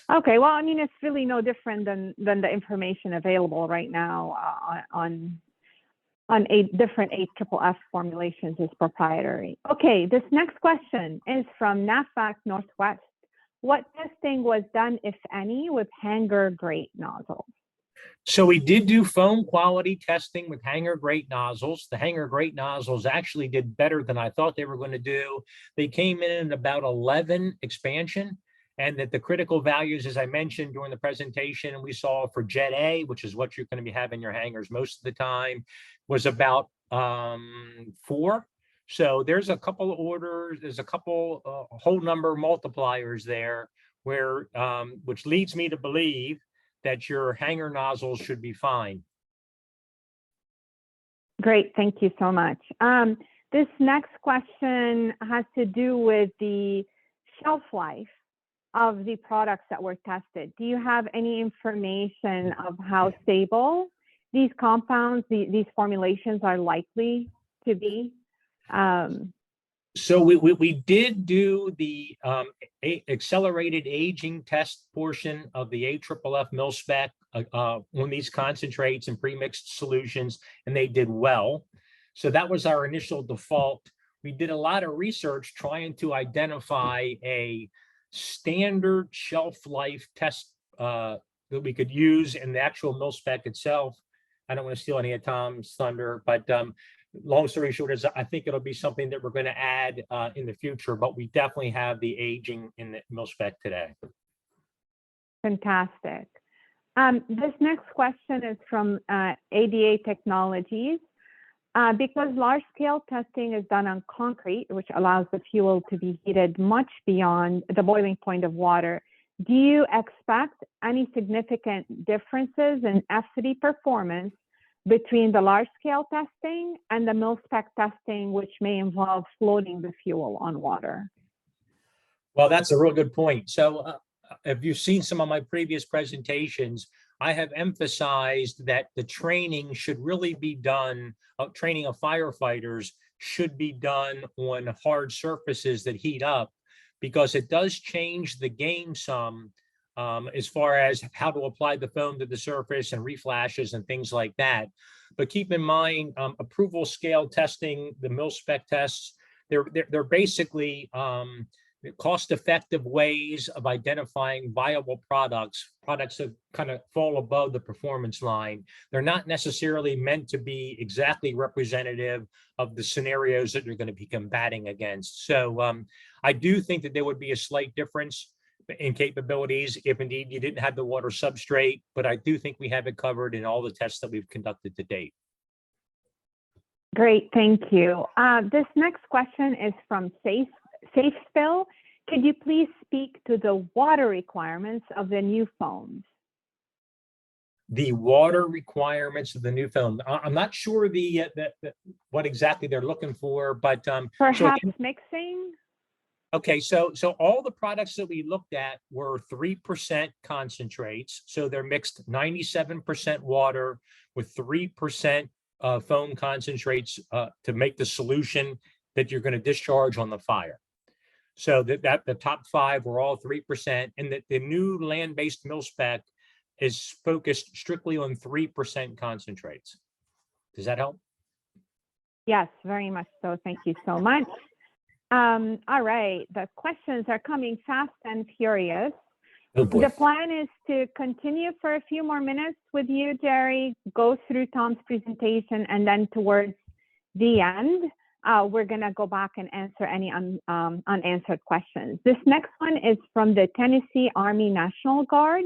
Okay, well, I mean, it's really no different than the information available right now on different AFFF formulations is proprietary. Okay, this next question is from NAVFAC Northwest. What testing was done, if any, with hanger grate nozzles? So we did do foam quality testing with hanger grate nozzles. The hanger grate nozzles actually did better than I thought they were going to do. They came in at about 11 expansion, and that the critical values, as I mentioned during the presentation, we saw for Jet A, which is what you're going to be having your hangers most of the time, was about 4. So there's a couple of orders, there's a couple whole number multipliers there where, which leads me to believe that your hanger nozzles should be fine. Great, thank you so much. This next question has to do with the shelf life of the products that were tested. Do you have any information of how stable these compounds, these formulations are likely to be? So we did do the accelerated aging test portion of the AFFF MILSPEC on these concentrates and premixed solutions, and they did well. So that was our initial default. We did a lot of research trying to identify a standard shelf life test that we could use in the actual MILSPEC itself. I don't want to steal any of Tom's thunder, but long story short is I think it'll be something that we're going to add in the future, but we definitely have the aging in the MILSPEC today. Fantastic. This next question is from ADA Technologies. Because large-scale testing is done on concrete, which allows the fuel to be heated much beyond the boiling point of water, do you expect any significant differences in F3 performance between the large-scale testing and the MILSPEC testing, which may involve floating the fuel on water? Well, that's a real good point. So if you've seen some of my previous presentations, I have emphasized that the training should really be done, training of firefighters should be done on hard surfaces that heat up, because it does change the game some as far as how to apply the foam to the surface and reflashes and things like that. But keep in mind, approval scale testing, the MILSPEC tests, they're basically cost-effective ways of identifying viable products that kind of fall above the performance line. They're not necessarily meant to be exactly representative of the scenarios that you're going to be combating against. So I do think that there would be a slight difference in capabilities if indeed you didn't have the water substrate, but I do think we have it covered in all the tests that we've conducted to date. Great, thank you. This next question is from SafeSpill. Could you please speak to the water requirements of the new foams? The water requirements of the new foam. I'm not sure what exactly they're looking for, but perhaps mixing. Okay, so all the products that we looked at were 3% concentrates. So they're mixed 97% water with 3% foam concentrates to make the solution that you're going to discharge on the fire. So that the top 5 were all 3%, and that the new land-based MILSPEC is focused strictly on 3% concentrates. Does that help? Yes, very much so. Thank you so much. All right, the questions are coming fast and furious. Oh boy. The plan is to continue for a few more minutes with you, Jerry, go through Tom's presentation, and then towards the end, we're going to go back and answer any unanswered questions. This next one is from the Tennessee Army National Guard.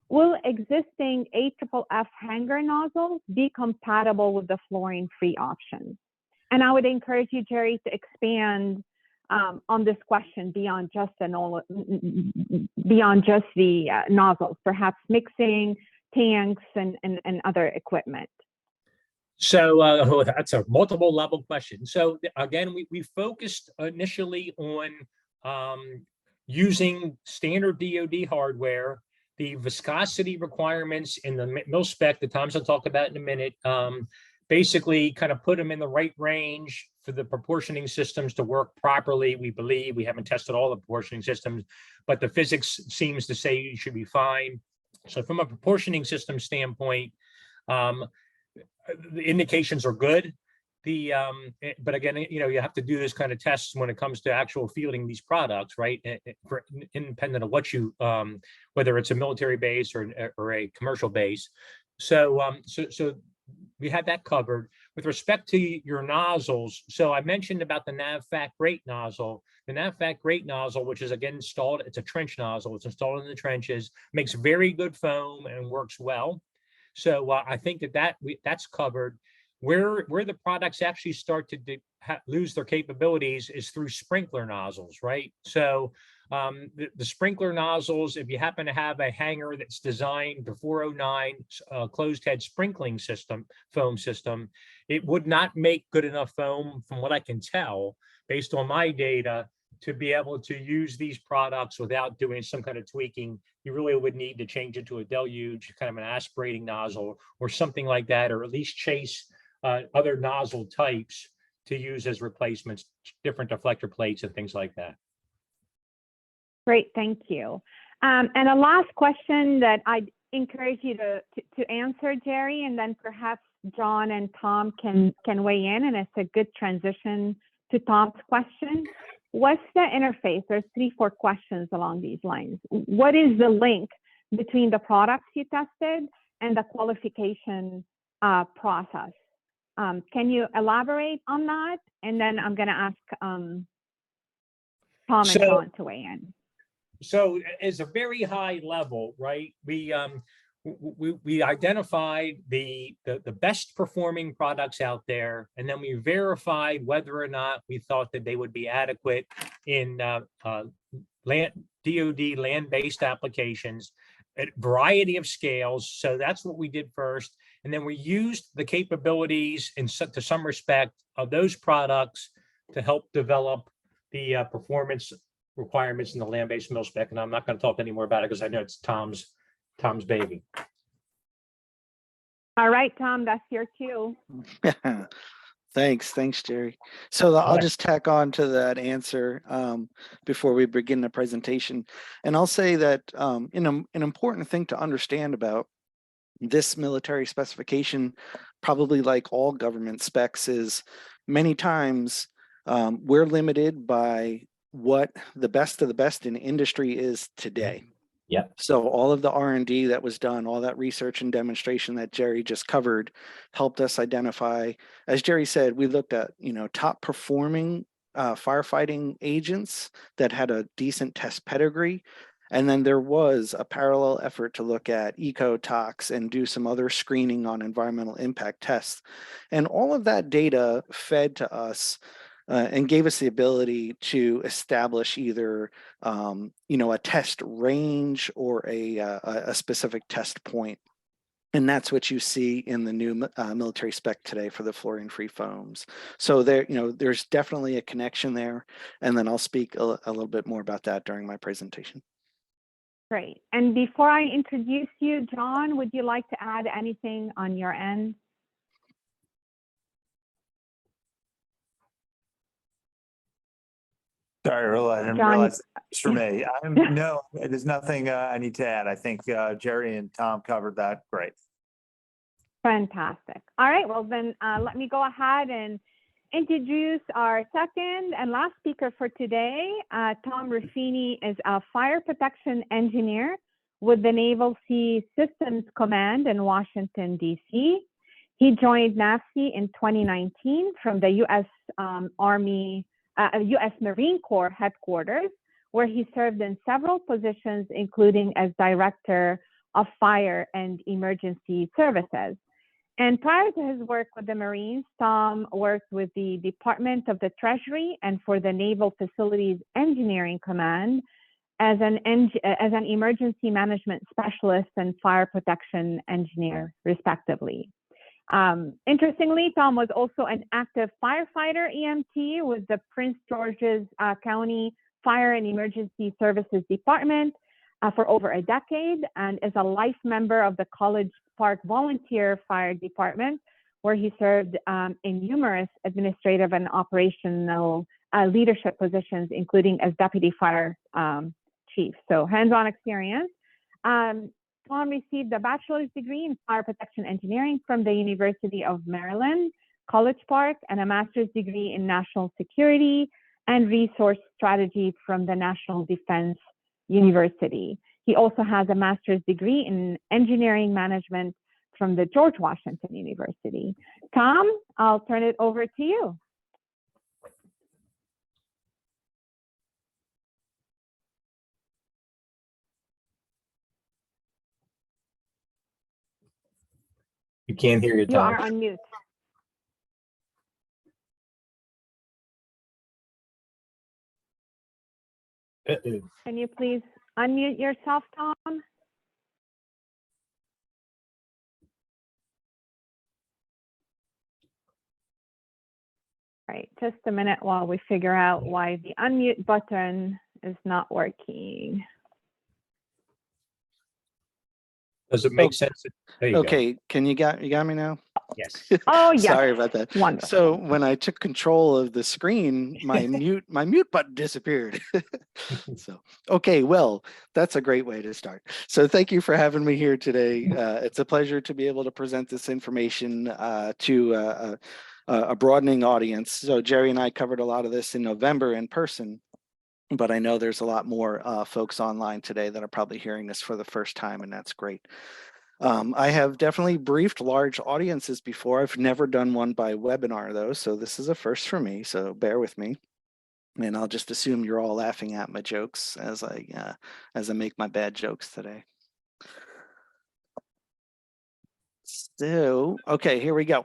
Will existing AFFF hanger nozzles be compatible with the fluorine-free option? And I would encourage you, Jerry, to expand on this question beyond just the nozzles, perhaps mixing, tanks, and other equipment. So that's a multiple level question. So again, we focused initially on using standard DoD hardware. The viscosity requirements in the MILSPEC, the times I'll talk about in a minute, basically kind of put them in the right range for the proportioning systems to work properly. We believe, we haven't tested all the proportioning systems, but the physics seems to say you should be fine. So from a proportioning system standpoint, the indications are good. But again, you have to do this kind of tests when it comes to actual fielding these products, right? Independent of what you, whether it's a military base or a commercial base. So we had that covered. With respect to your nozzles, so I mentioned about the NavFac grate nozzle. The NavFac grate nozzle, which is again installed, it's a trench nozzle. It's installed in the trenches, makes very good foam and works well. So I think that's covered. Where the products actually start to lose their capabilities is through sprinkler nozzles, right? So the sprinkler nozzles, if you happen to have a hanger that's designed to 409 closed head sprinkling system, foam system, it would not make good enough foam, from what I can tell, based on my data, to be able to use these products without doing some kind of tweaking. You really would need to change it to a deluge, kind of an aspirating nozzle or something like that, or at least chase other nozzle types to use as replacements, different deflector plates and things like that. Great, thank you. And a last question that I'd encourage you to answer, Jerry, and then perhaps John and Tom can weigh in, and it's a good transition to Tom's question. What's the interface? There's 3-4 questions along these lines. What is the link between the products you tested and the qualification process? Can you elaborate on that? And then I'm going to ask Tom and John to weigh in. So as a very high level, right, we identified the best performing products out there, and then we verified whether or not we thought that they would be adequate in DoD land-based applications at a variety of scales. So that's what we did first. And then we used the capabilities to some respect of those products to help develop the performance requirements in the land-based MILSPEC. And I'm not going to talk any more about it because I know it's Tom's baby. All right, Tom, that's your cue. Thanks, Jerry. So I'll just tack on to that answer before we begin the presentation. And I'll say that an important thing to understand about this military specification, probably like all government specs, is many times we're limited by what the best of the best in industry is today. Yep. So all of the R&D that was done, all that research and demonstration that Jerry just covered helped us identify, as Jerry said, we looked at, top performing firefighting agents that had a decent test pedigree. And then there was a parallel effort to look at ecotox and do some other screening on environmental impact tests. And all of that data fed to us and gave us the ability to establish either, a test range or a specific test point. And that's what you see in the new military spec today for the fluorine-free foams. So there's definitely a connection there. And then I'll speak a little bit more about that during my presentation. Great. And before I introduce you, John, would you like to add anything on your end? Sorry, Rilla, I didn't John, realize it's for me. No, there's nothing I need to add. I think Jerry and Tom covered that great. Fantastic. All right, well then let me go ahead and introduce our second and last speaker for today. Tom Ruffini is a fire protection engineer with the Naval Sea Systems Command in Washington, D.C. He joined NAVSEA in 2019 from the U.S. U.S. Marine Corps headquarters, where he served in several positions, including as Director of Fire and Emergency Services. And prior to his work with the Marines, Tom worked with the Department of the Treasury and for the Naval Facilities Engineering Command as an emergency management specialist and fire protection engineer, respectively. Interestingly, Tom was also an active firefighter EMT with the Prince George's County Fire and Emergency Services Department for over a decade, and is a life member of the College Park Volunteer Fire Department, where he served in numerous administrative and operational leadership positions, including as Deputy Fire Chief. So hands-on experience. Tom received a bachelor's degree in fire protection engineering from the University of Maryland, College Park, and a master's degree in national security and resource strategy from the National Defense University. He also has a master's degree in engineering management from the George Washington University. Tom, I'll turn it over to you. You can't hear your You are Tom. on mute. Can you please unmute yourself, Tom? Right, just a minute while we figure out why the unmute button is not working. Does it make sense? There you Okay, go. you got me now? Yes. Oh, yes. Sorry about that. Wonderful. So when I took control of the screen, my mute button disappeared. So, okay, well, that's a great way to start. So thank you for having me here today. It's a pleasure to be able to present this information to a broadening audience. So Jerry and I covered a lot of this in November in person, but I know there's a lot more folks online today that are probably hearing this for the first time, and that's great. I have definitely briefed large audiences before. I've never done one by webinar though, so this is a first for me, so bear with me. And I'll just assume you're all laughing at my jokes as I make my bad jokes today. So, okay, here we go.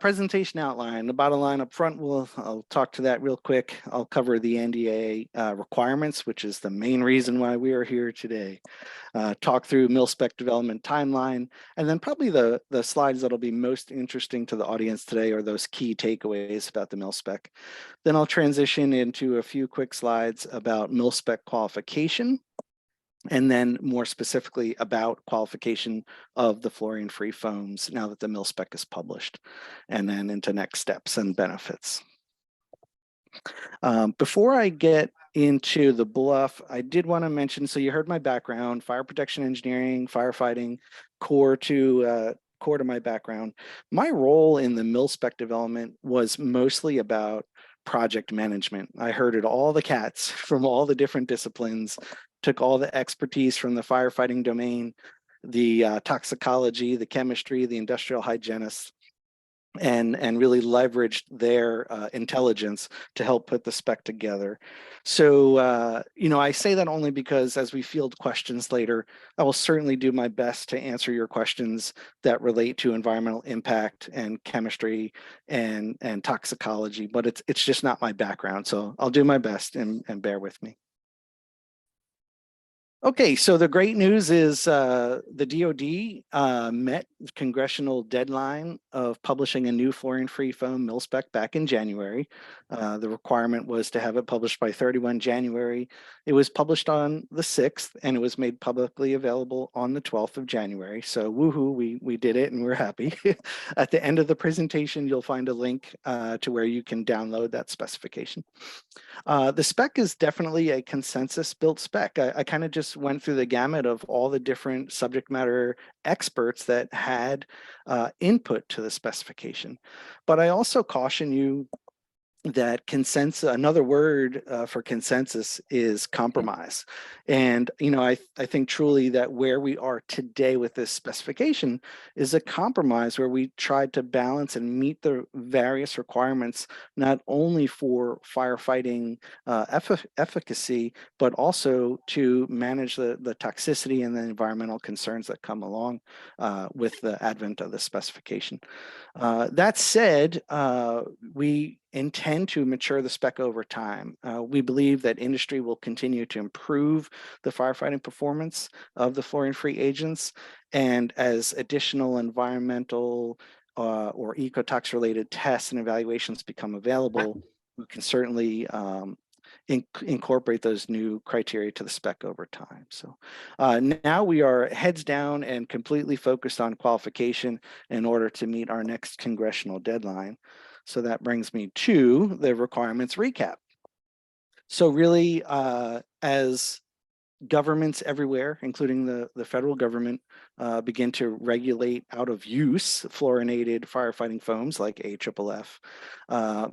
Presentation outline, the bottom line up front, I'll talk to that real quick. I'll cover the NDA requirements, which is the main reason why we are here today. Talk through MILSPEC development timeline, and then probably the slides that'll be most interesting to the audience today are those key takeaways about the MILSPEC. Then I'll transition into a few quick slides about MILSPEC qualification, and then more specifically about qualification of the fluorine-free foams now that the MILSPEC is published, and then into next steps and benefits. Before I get into the bluff, I did want to mention, so you heard my background, fire protection engineering, firefighting, core to my background. My role in the MILSPEC development was mostly about project management. I herded all the cats from all the different disciplines, took all the expertise from the firefighting domain, the toxicology, the chemistry, the industrial hygienists, and really leveraged their intelligence to help put the spec together. So, you know, I say that only because as we field questions later, I will certainly do my best to answer your questions that relate to environmental impact and chemistry and toxicology, but it's just not my background. So I'll do my best and bear with me. Okay, so the great news is the DoD met the congressional deadline of publishing a new fluorine-free foam MILSPEC back in January. The requirement was to have it published by 31 January. It was published on the 6th, and it was made publicly available on the 12th of January. So woohoo, we did it and we're happy. At the end of the presentation, you'll find a link to where you can download that specification. The spec is definitely a consensus built spec. I kind of just went through the gamut of all the different subject matter experts that had input to the specification. But I also caution you that consensus, another word for consensus is compromise. And, you know, I think truly that where we are today with this specification is a compromise where we tried to balance and meet the various requirements, not only for firefighting efficacy, but also to manage the toxicity and the environmental concerns that come along with the advent of the specification. That said, we intend to mature the spec over time. We believe that industry will continue to improve the firefighting performance of the fluorine-free agents, and as additional environmental or ecotox related tests and evaluations become available, we can certainly incorporate those new criteria to the spec over time. So now we are heads down and completely focused on qualification in order to meet our next congressional deadline. So that brings me to the requirements recap. So really, as governments everywhere, including the federal government, begin to regulate out of use fluorinated firefighting foams like AFFF,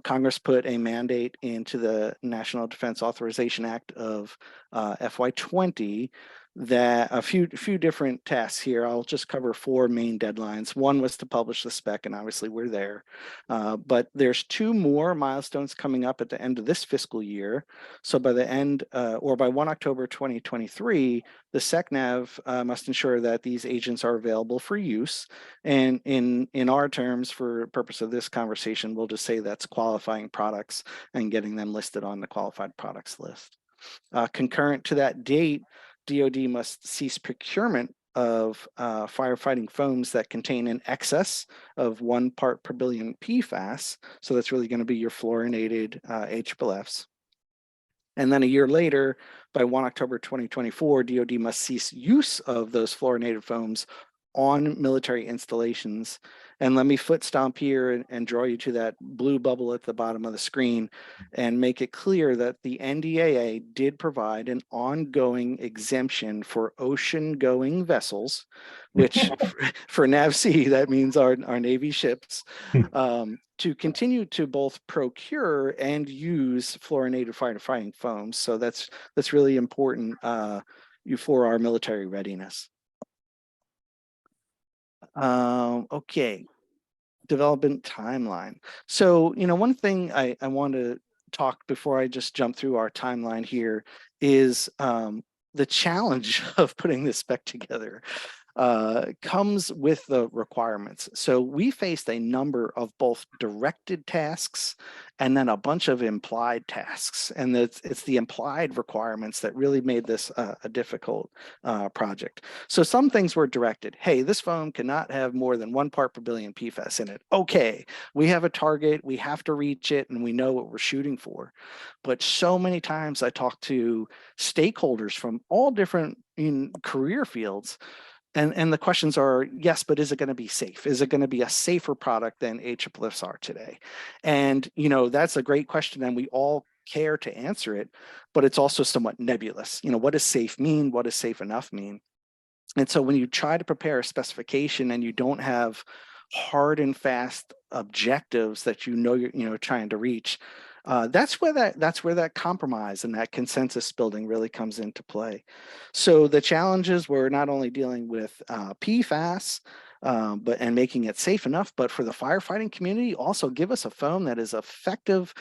Congress put a mandate into the National Defense Authorization Act of FY20 that a few different tasks here. I'll just cover 4 main deadlines. One was to publish the spec, and obviously we're there. But there's 2 more milestones coming up at the end of this fiscal year. So by the end, or by 1 October 2023, the SECNAV must ensure that these agents are available for use. And in our terms, for purpose of this conversation, we'll just say that's qualifying products and getting them listed on the qualified products list. Concurrent to that date, DoD must cease procurement of firefighting foams that contain in excess of 1 part per billion PFAS. So that's really going to be your fluorinated AFFFs. And then a year later, by 1 October 2024, DoD must cease use of those fluorinated foams on military installations. And let me foot stomp here and draw you to that blue bubble at the bottom of the screen and make it clear that the NDAA did provide an ongoing exemption for ocean-going vessels, which for NAVSEA, that means our Navy ships, to continue to both procure and use fluorinated firefighting foams. So that's really important for our military readiness. Okay, development timeline. So, you know, one thing I want to talk before I just jump through our timeline here is the challenge of putting this spec together comes with the requirements. So we faced a number of both directed tasks and then a bunch of implied tasks. And it's the implied requirements that really made this a difficult project. So some things were directed. Hey, this foam cannot have more than 1 part per billion PFAS in it. Okay, we have a target, we have to reach it, and we know what we're shooting for. But so many times I talk to stakeholders from all different career fields, and the questions are, yes, but is it going to be safe? Is it going to be a safer product than AFFFs are today? And, you know, that's a great question, and we all care to answer it, but it's also somewhat nebulous. You know, what does safe mean? What does safe enough mean? And so when you try to prepare a specification and you don't have hard and fast objectives that you're trying to reach, That's where that compromise and that consensus building really comes into play. So the challenges were not only dealing with PFAS, and making it safe enough, but for the firefighting community, also give us a foam that is effective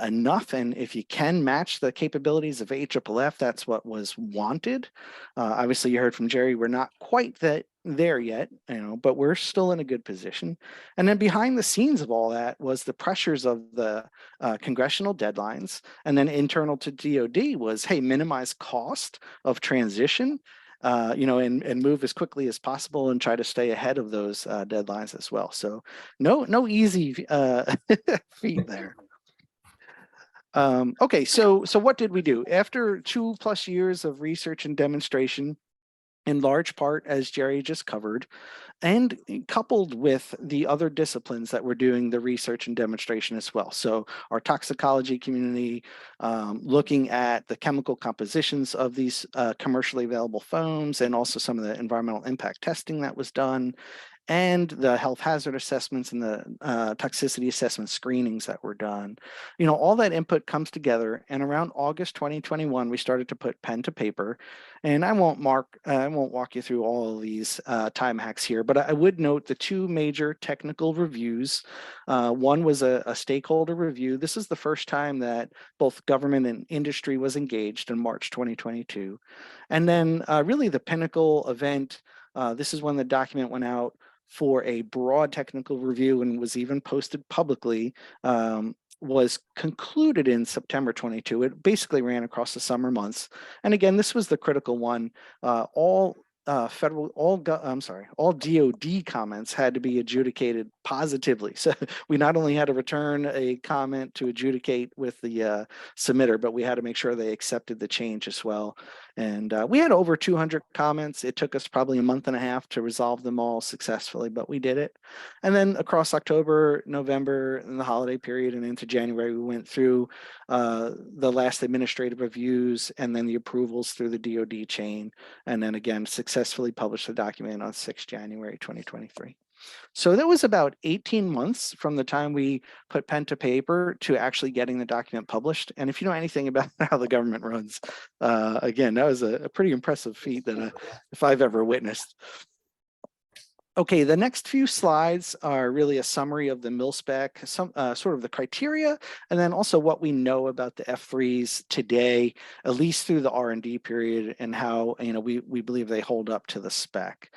enough, and if you can match the capabilities of AFFF, that's what was wanted. Obviously, you heard from Jerry, we're not quite there yet, but we're still in a good position. And then behind the scenes of all that was the pressures of the congressional deadlines, and then internal to DoD was, hey, minimize cost of transition, and move as quickly as possible and try to stay ahead of those deadlines as well. So no easy feat there. Okay, so what did we do? After 2+ years of research and demonstration, in large part, as Jerry just covered, and coupled with the other disciplines that were doing the research and demonstration as well. So our toxicology community, looking at the chemical compositions of these commercially available foams, and also some of the environmental impact testing that was done, and the health hazard assessments and the toxicity assessment screenings that were done. All that input comes together, and around August 2021, we started to put pen to paper. And I won't walk you through all of these time hacks here, but I would note the two major technical reviews. One was a stakeholder review. This is the first time that both government and industry was engaged in March 2022. And then really the pinnacle event, this is when the document went out for a broad technical review and was even posted publicly, was concluded in September 22. It basically ran across the summer months. And again, this was the critical one. All DoD comments had to be adjudicated positively. So we not only had to return a comment to adjudicate with the submitter, but we had to make sure they accepted the change as well. And we had over 200 comments. It took us probably a month and a half to resolve them all successfully, but we did it. And then across October, November, and the holiday period and into January, we went through the last administrative reviews and then the approvals through the DoD chain. And then again, successfully published the document on 6 January 2023. So that was about 18 months from the time we put pen to paper to actually getting the document published. And if you know anything about how the government runs, again, that was a pretty impressive feat that if I've ever witnessed. Okay, the next few slides are really a summary of the MILSPEC, some sort of the criteria, and then also what we know about the F3s today, at least through the R&D period, and how we believe they hold up to the spec.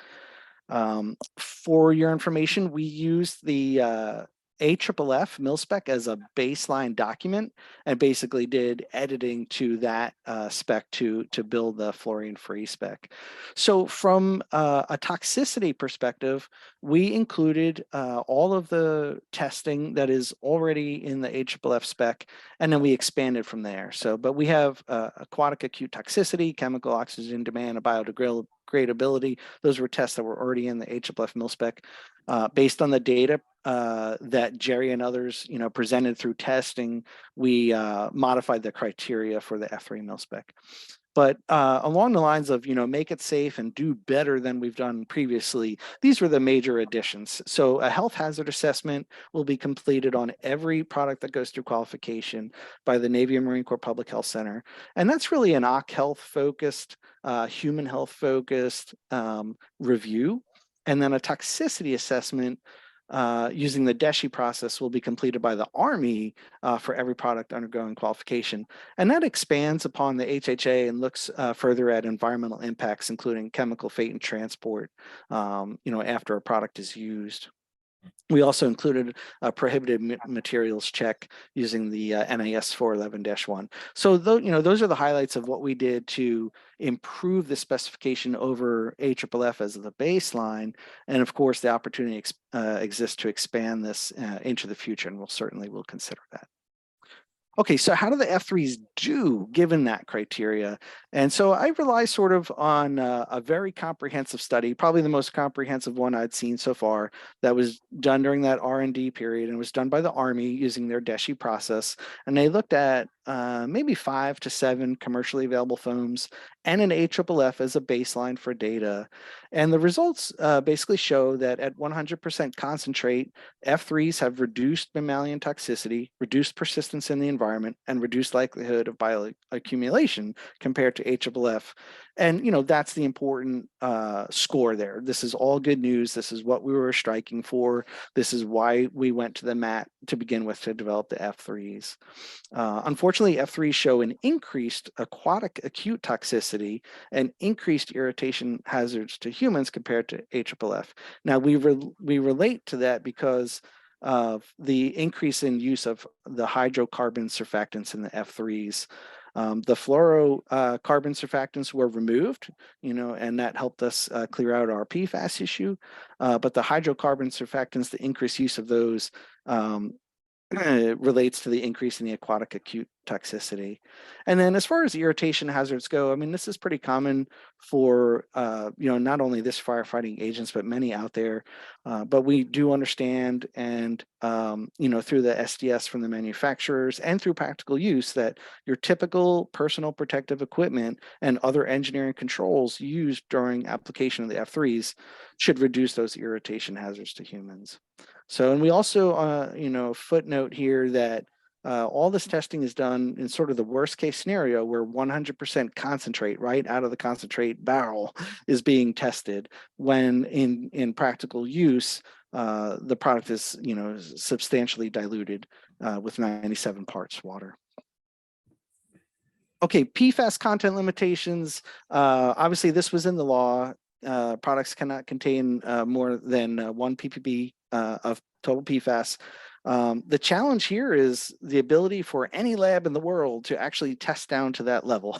For your information, we used the AFFF MILSPEC as a baseline document and basically did editing to that spec to build the fluorine-free spec. So from a toxicity perspective, we included all of the testing that is already in the AFFF spec, and then we expanded from there. So, but we have aquatic acute toxicity, chemical oxygen demand, and biodegradability. Those were tests that were already in the AFFF MILSPEC. Based on the data that Jerry and others, presented through testing, we modified the criteria for the F3 MILSPEC. But along the lines of, make it safe and do better than we've done previously, these were the major additions. So a health hazard assessment will be completed on every product that goes through qualification by the Navy and Marine Corps Public Health Center. And that's really an OC health focused, human health focused review. And then a toxicity assessment using the DESHI process will be completed by the Army for every product undergoing qualification. And that expands upon the HHA and looks further at environmental impacts, including chemical fate and transport, after a product is used. We also included a prohibited materials check using the NAS 411-1. So those are the highlights of what we did to improve the specification over AFFF as the baseline. And of course, the opportunity exists to expand this into the future, and we'll consider that. Okay, so how do the F3s do given that criteria? And so I rely sort of on a very comprehensive study, probably the most comprehensive one I'd seen so far, that was done during that R&D period and was done by the Army using their DESHI process. And they looked at maybe 5 to 7 commercially available foams and an AFFF as a baseline for data. And the results basically show that at 100% concentrate, F3s have reduced mammalian toxicity, reduced persistence in the environment, and reduced likelihood of bioaccumulation compared to AFFF. And, that's the important score there. This is all good news. This is what we were striking for. This is why we went to the mat to begin with to develop the F3s. Unfortunately, F3s show an increased aquatic acute toxicity and increased irritation hazards to humans compared to AFFF. Now, we relate to that because of the increase in use of the hydrocarbon surfactants in the F3s. The fluorocarbon surfactants were removed, and that helped us clear out our PFAS issue. But the hydrocarbon surfactants, the increased use of those relates to the increase in the aquatic acute toxicity. And then as far as irritation hazards go, I mean, this is pretty common for, not only this firefighting agents, but many out there. But we do understand and, through the SDS from the manufacturers and through practical use that your typical personal protective equipment and other engineering controls used during application of the F3s should reduce those irritation hazards to humans. So, and we also, footnote here that all this testing is done in sort of the worst case scenario where 100% concentrate right out of the concentrate barrel is being tested, when in practical use, the product is, substantially diluted with 97 parts water. Okay, PFAS content limitations. Obviously, this was in the law. Products cannot contain more than 1 ppb of total PFAS. The challenge here is the ability for any lab in the world to actually test down to that level.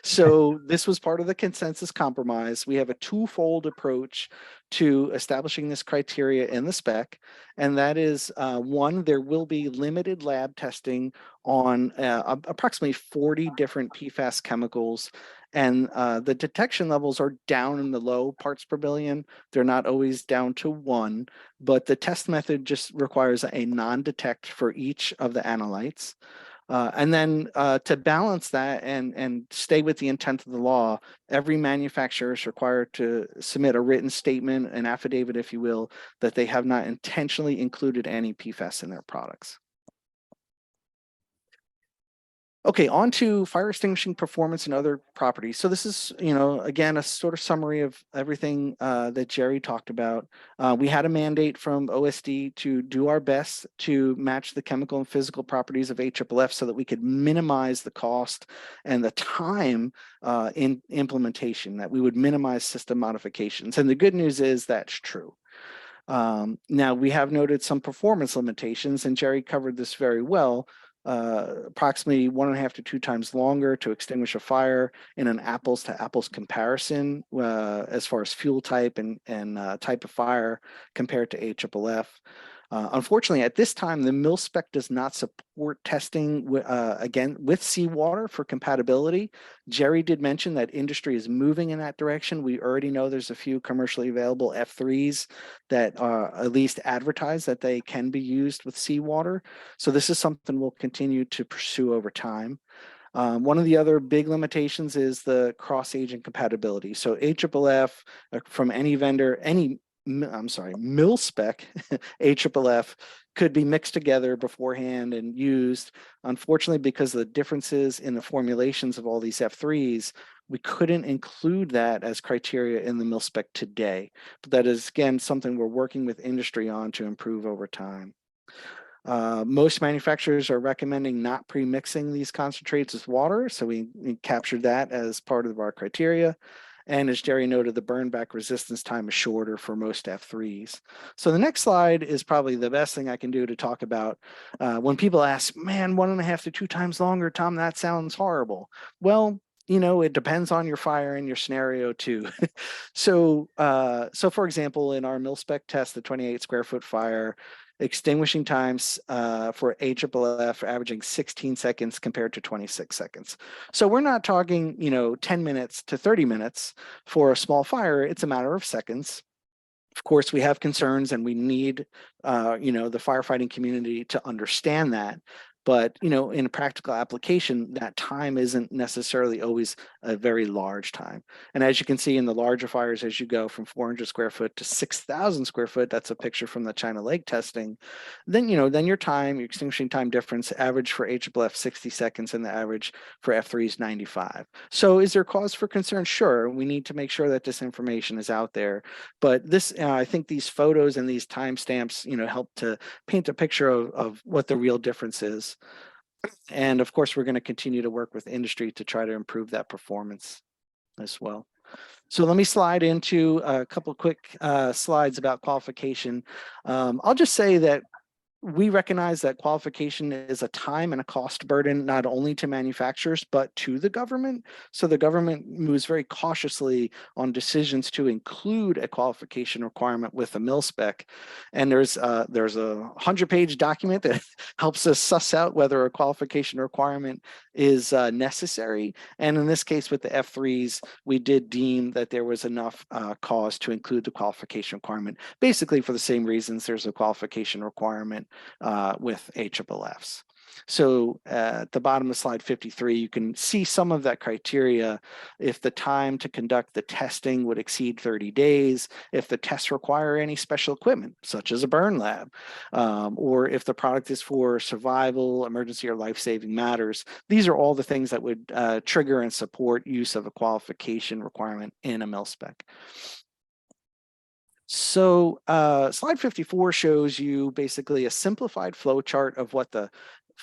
So this was part of the consensus compromise. We have a twofold approach to establishing this criteria in the spec. And that is, one, there will be limited lab testing on approximately 40 different PFAS chemicals. And the detection levels are down in the low parts per billion. They're not always down to 1, but the test method just requires a non-detect for each of the analytes. And then to balance that and stay with the intent of the law, every manufacturer is required to submit a written statement, an affidavit, if you will, that they have not intentionally included any PFAS in their products. Okay, on to fire extinguishing performance and other properties. So this is, again, a sort of summary of everything that Jerry talked about. We had a mandate from OSD to do our best to match the chemical and physical properties of AFFF so that we could minimize the cost and the time in implementation, that we would minimize system modifications. And the good news is that's true. Now, we have noted some performance limitations, and Jerry covered this very well. Approximately 1.5 to 2 times longer to extinguish a fire in an apples to apples comparison as far as fuel type and type of fire compared to AFFF. Unfortunately, at this time, the MILSPEC does not support testing again with seawater for compatibility. Jerry did mention that industry is moving in that direction. We already know there's a few commercially available F3s that at least advertise that they can be used with seawater. So this is something we'll continue to pursue over time. One of the other big limitations is the cross-agent compatibility. So AFFF from any vendor, MILSPEC, AFFF could be mixed together beforehand and used. Unfortunately, because of the differences in the formulations of all these F3s, we couldn't include that as criteria in the MILSPEC today. But that is, again, something we're working with industry on to improve over time. Most manufacturers are recommending not pre-mixing these concentrates with water, so we captured that as part of our criteria. And as Jerry noted, the burn back resistance time is shorter for most F3s. So the next slide is probably the best thing I can do to talk about. When people ask, man, 1.5 to 2 times longer, Tom, that sounds horrible. Well, it depends on your fire and your scenario too. So for example, in our MILSPEC test, the 28 square foot fire, extinguishing times for AFFF averaging 16 seconds compared to 26 seconds. So we're not talking, 10 minutes to 30 minutes for a small fire. It's a matter of seconds. Of course, we have concerns and we need, the firefighting community to understand that. But, in a practical application, that time isn't necessarily always a very large time. And as you can see in the larger fires, as you go from 400 square foot to 6,000 square foot, that's a picture from the China Lake testing, then, then your extinguishing time difference average for HFF 60 seconds and the average for F3 is 95. So is there cause for concern? Sure, we need to make sure that this information is out there. But this, I think these photos and these timestamps, help to paint a picture of what the real difference is. And of course, we're going to continue to work with industry to try to improve that performance as well. So let me slide into a couple quick slides about qualification. I'll just say that we recognize that qualification is a time and a cost burden, not only to manufacturers, but to the government. So the government moves very cautiously on decisions to include a qualification requirement with a MILSPEC. And there's a 100-page document that helps us suss out whether a qualification requirement is necessary. And in this case, with the F3s, we did deem that there was enough cause to include the qualification requirement, basically for the same reasons there's a qualification requirement with HFFs. So at the bottom of slide 53, you can see some of that criteria. If the time to conduct the testing would exceed 30 days, if the tests require any special equipment, such as a burn lab, or if the product is for survival, emergency, or life-saving matters. These are all the things that would trigger and support use of a qualification requirement in a MILSPEC. So slide 54 shows you basically a simplified flow chart of what the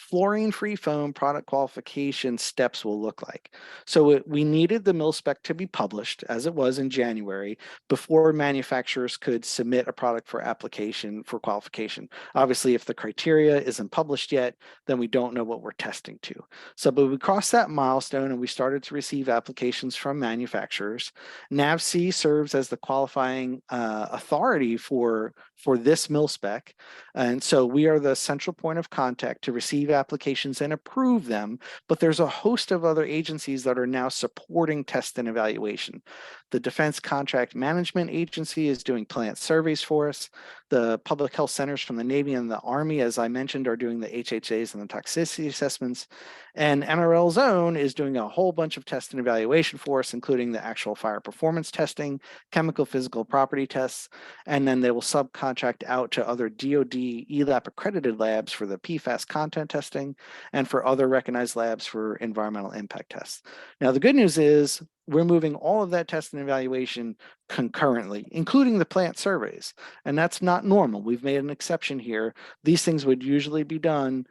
fluorine-free foam product qualification steps will look like. So we needed the MILSPEC to be published, as it was in January, before manufacturers could submit a product for application for qualification. Obviously, if the criteria isn't published yet, then we don't know what we're testing to. So, but we crossed that milestone and we started to receive applications from manufacturers. NAVC serves as the qualifying authority for this MILSPEC. And so we are the central point of contact to receive applications and approve them, but there's a host of other agencies that are now supporting test and evaluation. The Defense Contract Management Agency is doing plant surveys for us. The public health centers from the Navy and the Army, as I mentioned, are doing the HHAs and the toxicity assessments. And NRL Zone is doing a whole bunch of test and evaluation for us, including the actual fire performance testing, chemical physical property tests, and then they will subcontract out to other DoD ELAP accredited labs for the PFAS content testing and for other recognized labs for environmental impact tests. Now, the good news is we're moving all of that test and evaluation concurrently, including the plant surveys. And that's not normal. We've made an exception here. These things would usually be done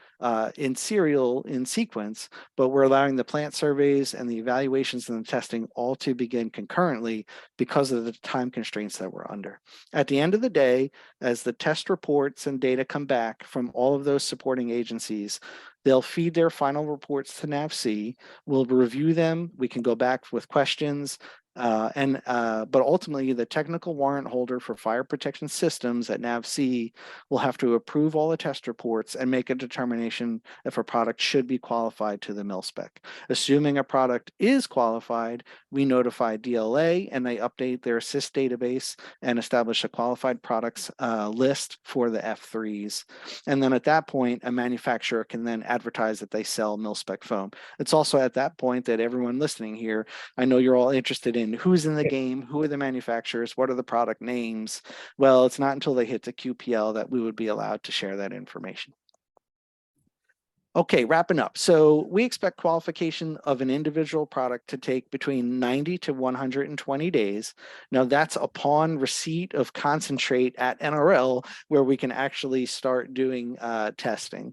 in sequence, but we're allowing the plant surveys and the evaluations and the testing all to begin concurrently because of the time constraints that we're under. At the end of the day, as the test reports and data come back from all of those supporting agencies, they'll feed their final reports to NAVC. We'll review them. We can go back with questions. But ultimately, the technical warrant holder for fire protection systems at NAVC will have to approve all the test reports and make a determination if a product should be qualified to the MILSPEC. Assuming a product is qualified, we notify DLA and they update their SIS database and establish a qualified products list for the F3s. And then at that point, a manufacturer can then advertise that they sell MILSPEC foam. It's also at that point that everyone listening here, I know you're all interested in who's in the game, who are the manufacturers, what are the product names. Well, it's not until they hit the QPL that we would be allowed to share that information. Okay, wrapping up. So we expect qualification of an individual product to take between 90 to 120 days. Now that's upon receipt of concentrate at NRL, where we can actually start doing testing.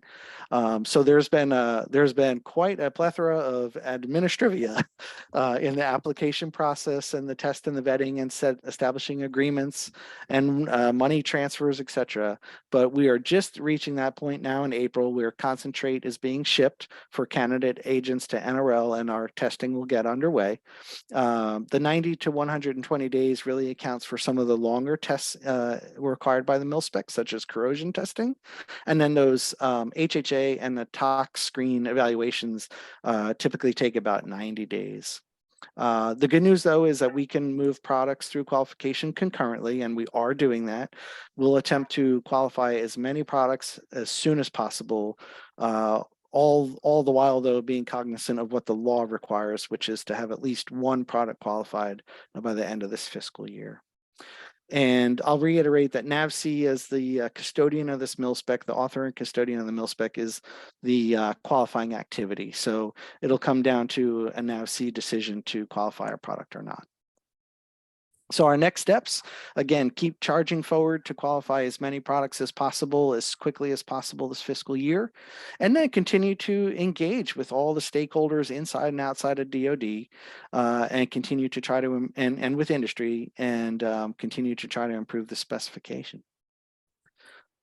So there's been quite a plethora of administrivia in the application process and the test and the vetting and establishing agreements and money transfers, etc. But we are just reaching that point now in April where concentrate is being shipped for candidate agents to NRL and our testing will get underway. The 90 to 120 days really accounts for some of the longer tests required by the MILSPEC, such as corrosion testing. And then those HHA and the tox screen evaluations typically take about 90 days. The good news, though, is that we can move products through qualification concurrently, and we are doing that. We'll attempt to qualify as many products as soon as possible, all the while though being cognizant of what the law requires, which is to have at least one product qualified by the end of this fiscal year. And I'll reiterate that NAVSEA as the custodian of this MILSPEC, the author and custodian of the MILSPEC is the qualifying activity. So it'll come down to a NAVSEA decision to qualify a product or not. So our next steps, again, keep charging forward to qualify as many products as possible, as quickly as possible this fiscal year, and then continue to engage with all the stakeholders inside and outside of DoD, and continue to try to, and with industry, and continue to try to improve the specification.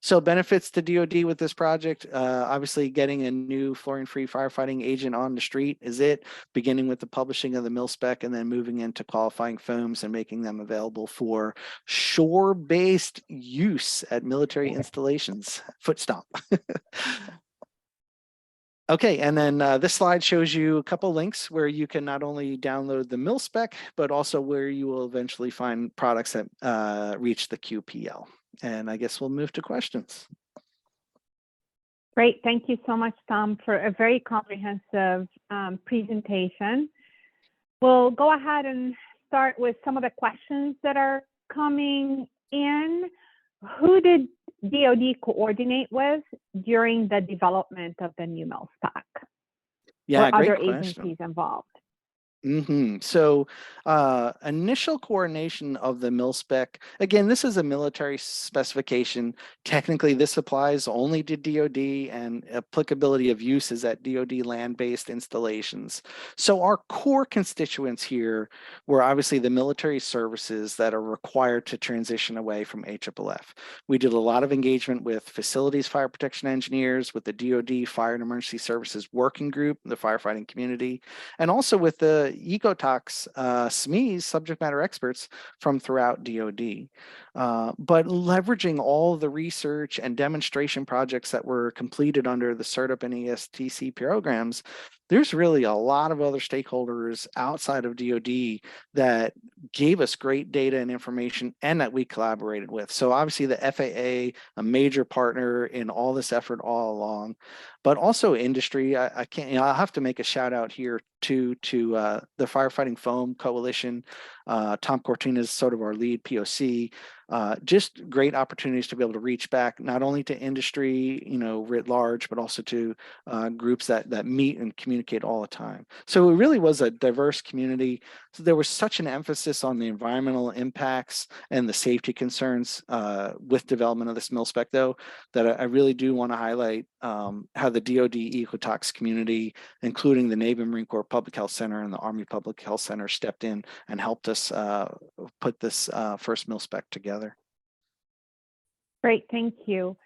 So benefits to DoD with this project, obviously getting a new fluorine-free firefighting agent on the street is it, beginning with the publishing of the MILSPEC and then moving into qualifying foams and making them available for shore-based use at military installations. Foot stomp. Okay, and then this slide shows you a couple links where you can not only download the MILSPEC, but also where you will eventually find products that reach the QPL. And I guess we'll move to questions. Great. Thank you so much, Tom, for a very comprehensive presentation. We'll go ahead and start with some of the questions that are coming in. Who did DoD coordinate with during the development of the new MILSPEC? Yeah, or great other question. agencies involved? So initial coordination of the MILSPEC, again, this is a military specification. Technically, this applies only to DoD, and applicability of use is at DoD land-based installations. So our core constituents here were obviously the military services that are required to transition away from AFFF. We did a lot of engagement with facilities fire protection engineers, with the DoD Fire and Emergency Services Working Group, the firefighting community, and also with the ecotox SMEs, subject matter experts from throughout DoD. But leveraging all the research and demonstration projects that were completed under the SERDP and ESTCP programs, there's really a lot of other stakeholders outside of DoD that gave us great data and information and that we collaborated with. So obviously the FAA, a major partner in all this effort all along, but also industry. I can't, I'll have to make a shout out here to the Firefighting Foam Coalition. Tom Cortina is sort of our lead POC. Just great opportunities to be able to reach back not only to industry, writ large, but also to groups that meet and communicate all the time. So it really was a diverse community. So there was such an emphasis on the environmental impacts and the safety concerns with development of this MILSPEC, though, that I really do want to highlight how the DoD ecotox community, including the Navy Marine Corps Public Health Center and the Army Public Health Center, stepped in and helped us put this first MILSPEC together. Great, thank you.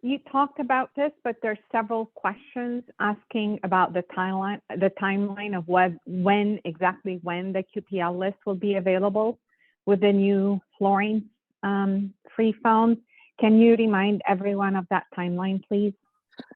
You talked about this, but there's several questions asking about the timeline of when exactly the QPL list will be available with the new fluorine-free foams. Can you remind everyone of that timeline, please?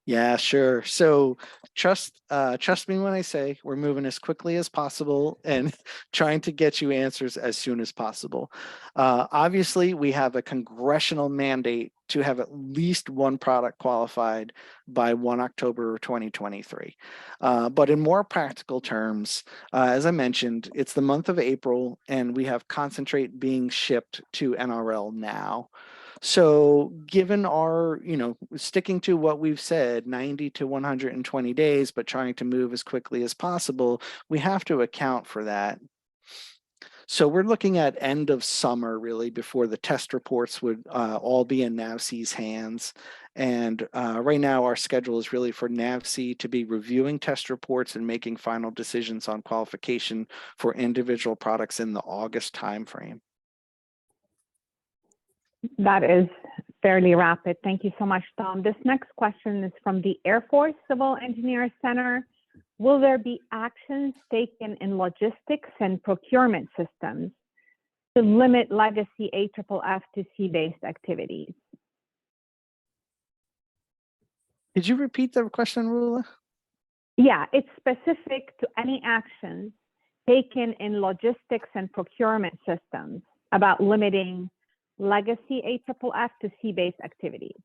Yeah, sure. So trust me when I say we're moving as quickly as possible and trying to get you answers as soon as possible. Obviously, we have a congressional mandate to have at least one product qualified by 1 October 2023. But in more practical terms, as I mentioned, it's the month of April and we have concentrate being shipped to NRL now. So given our, sticking to what we've said, 90 to 120 days, but trying to move as quickly as possible, we have to account for that. So we're looking at end of summer, really, before the test reports would all be in NAVSEA's hands. And right now our schedule is really for NAVSEA to be reviewing test reports and making final decisions on qualification for individual products in the August timeframe. That is fairly rapid. Thank you so much, Tom. This next question is from the Air Force Civil Engineer Center. Will there be actions taken in logistics and procurement systems to limit legacy AFFF to sea-based activities? Did you repeat the question, Rula? Yeah, it's specific to any actions taken in logistics and procurement systems about limiting legacy AFFF to sea-based activities.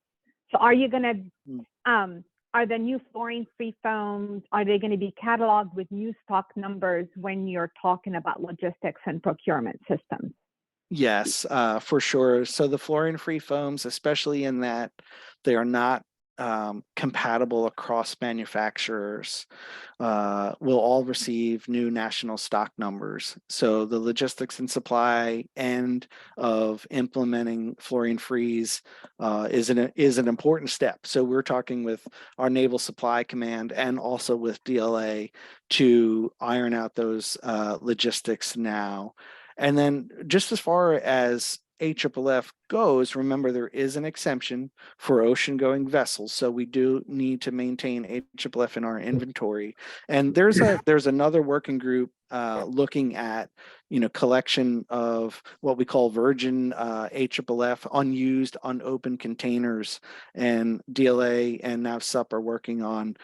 So are you going to are the new fluorine-free foams, are they going to be cataloged with new stock numbers when you're talking about logistics and procurement systems? Yes, for sure. So the fluorine-free foams, especially in that they are not compatible across manufacturers, will all receive new national stock numbers. So the logistics and supply end of implementing fluorine-frees is an important step. So we're talking with our Naval Supply Command and also with DLA to iron out those logistics now. And then just as far as AFFF goes, remember there is an exemption for ocean-going vessels, so we do need to maintain AFFF in our inventory. And there's another working group looking at collection of what we call virgin AFFF, unused, unopened containers, and DLA and NAVSUP are working on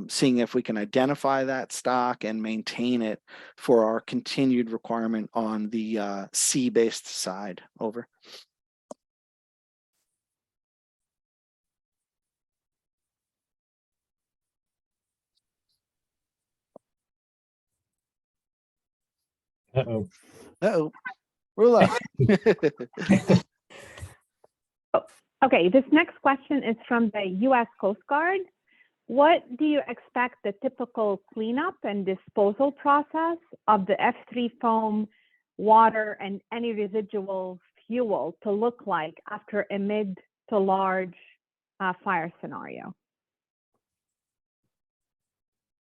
seeing if we can identify that stock and maintain it for our continued requirement on the sea-based side. Over. Uh-oh. Uh-oh. Rula. Okay, this next question is from the U.S. Coast Guard. What do you expect the typical cleanup and disposal process of the F3 foam, water, and any residual fuel to look like after a mid to large fire scenario?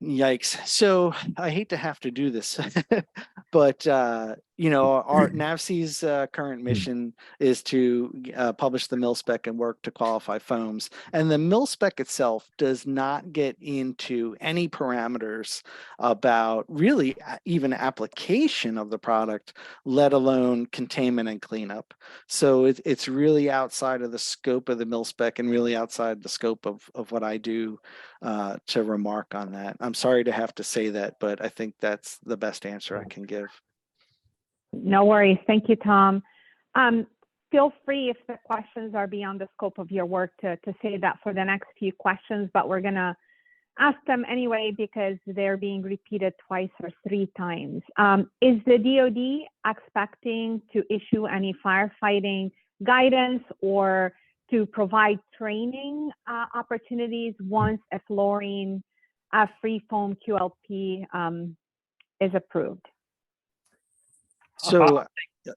Yikes. So I hate to have to do this, but our NAVSEA's current mission is to publish the MILSPEC and work to qualify foams. And the MILSPEC itself does not get into any parameters about really even application of the product, let alone containment and cleanup. So it's really outside of the scope of the MILSPEC and really outside the scope of what I do to remark on that. I'm sorry to have to say that, but I think that's the best answer I can give. No worries. Thank you, Tom. Feel free, if the questions are beyond the scope of your work, to say that for the next few questions, but we're going to ask them anyway because they're being repeated twice or three times. Is the DoD expecting to issue any firefighting guidance or to provide training opportunities once a fluorine-free foam QLP is approved? So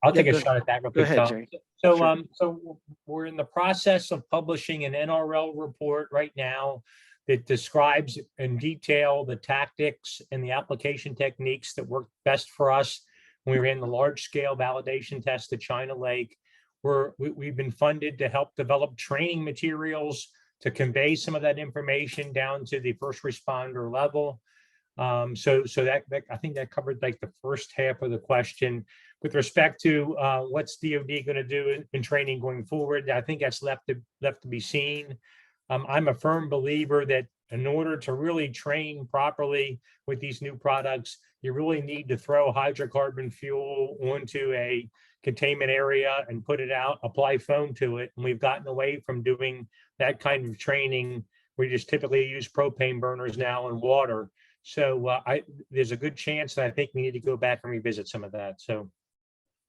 I'll take a shot at that real quick, Tom. Jerry. So, Sure. So we're in the process of publishing an NRL report right now that describes in detail the tactics and the application techniques that work best for us when we ran the large-scale validation test at China Lake. We've been funded to help develop training materials to convey some of that information down to the first responder level. So that I think that covered like the first half of the question. With respect to what's DoD going to do in training going forward, I think that's left to be seen. I'm a firm believer that in order to really train properly with these new products, you really need to throw hydrocarbon fuel onto a containment area and put it out, apply foam to it. And we've gotten away from doing that kind of training. We just typically use propane burners now and water. So there's a good chance that I think we need to go back and revisit some of that. So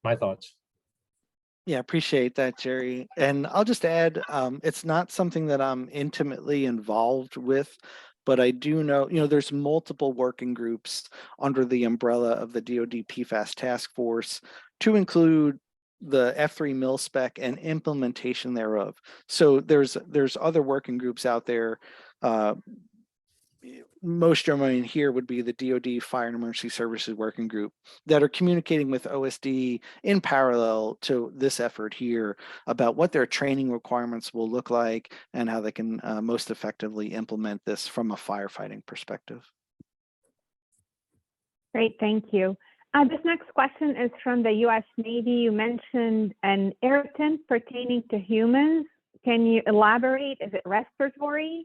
my thoughts. Yeah, appreciate that, Jerry. And I'll just add, it's not something that I'm intimately involved with, but I do know, there's multiple working groups under the umbrella of the DoD PFAS task force to include the F3 MILSPEC and implementation thereof. So there's other working groups out there. Most germane here would be the DoD Fire and Emergency Services Working Group that are communicating with OSD in parallel to this effort here about what their training requirements will look like and how they can most effectively implement this from a firefighting perspective. Great, thank you. This next question is from the U.S. Navy. You mentioned an irritant pertaining to humans. Can you elaborate? Is it respiratory?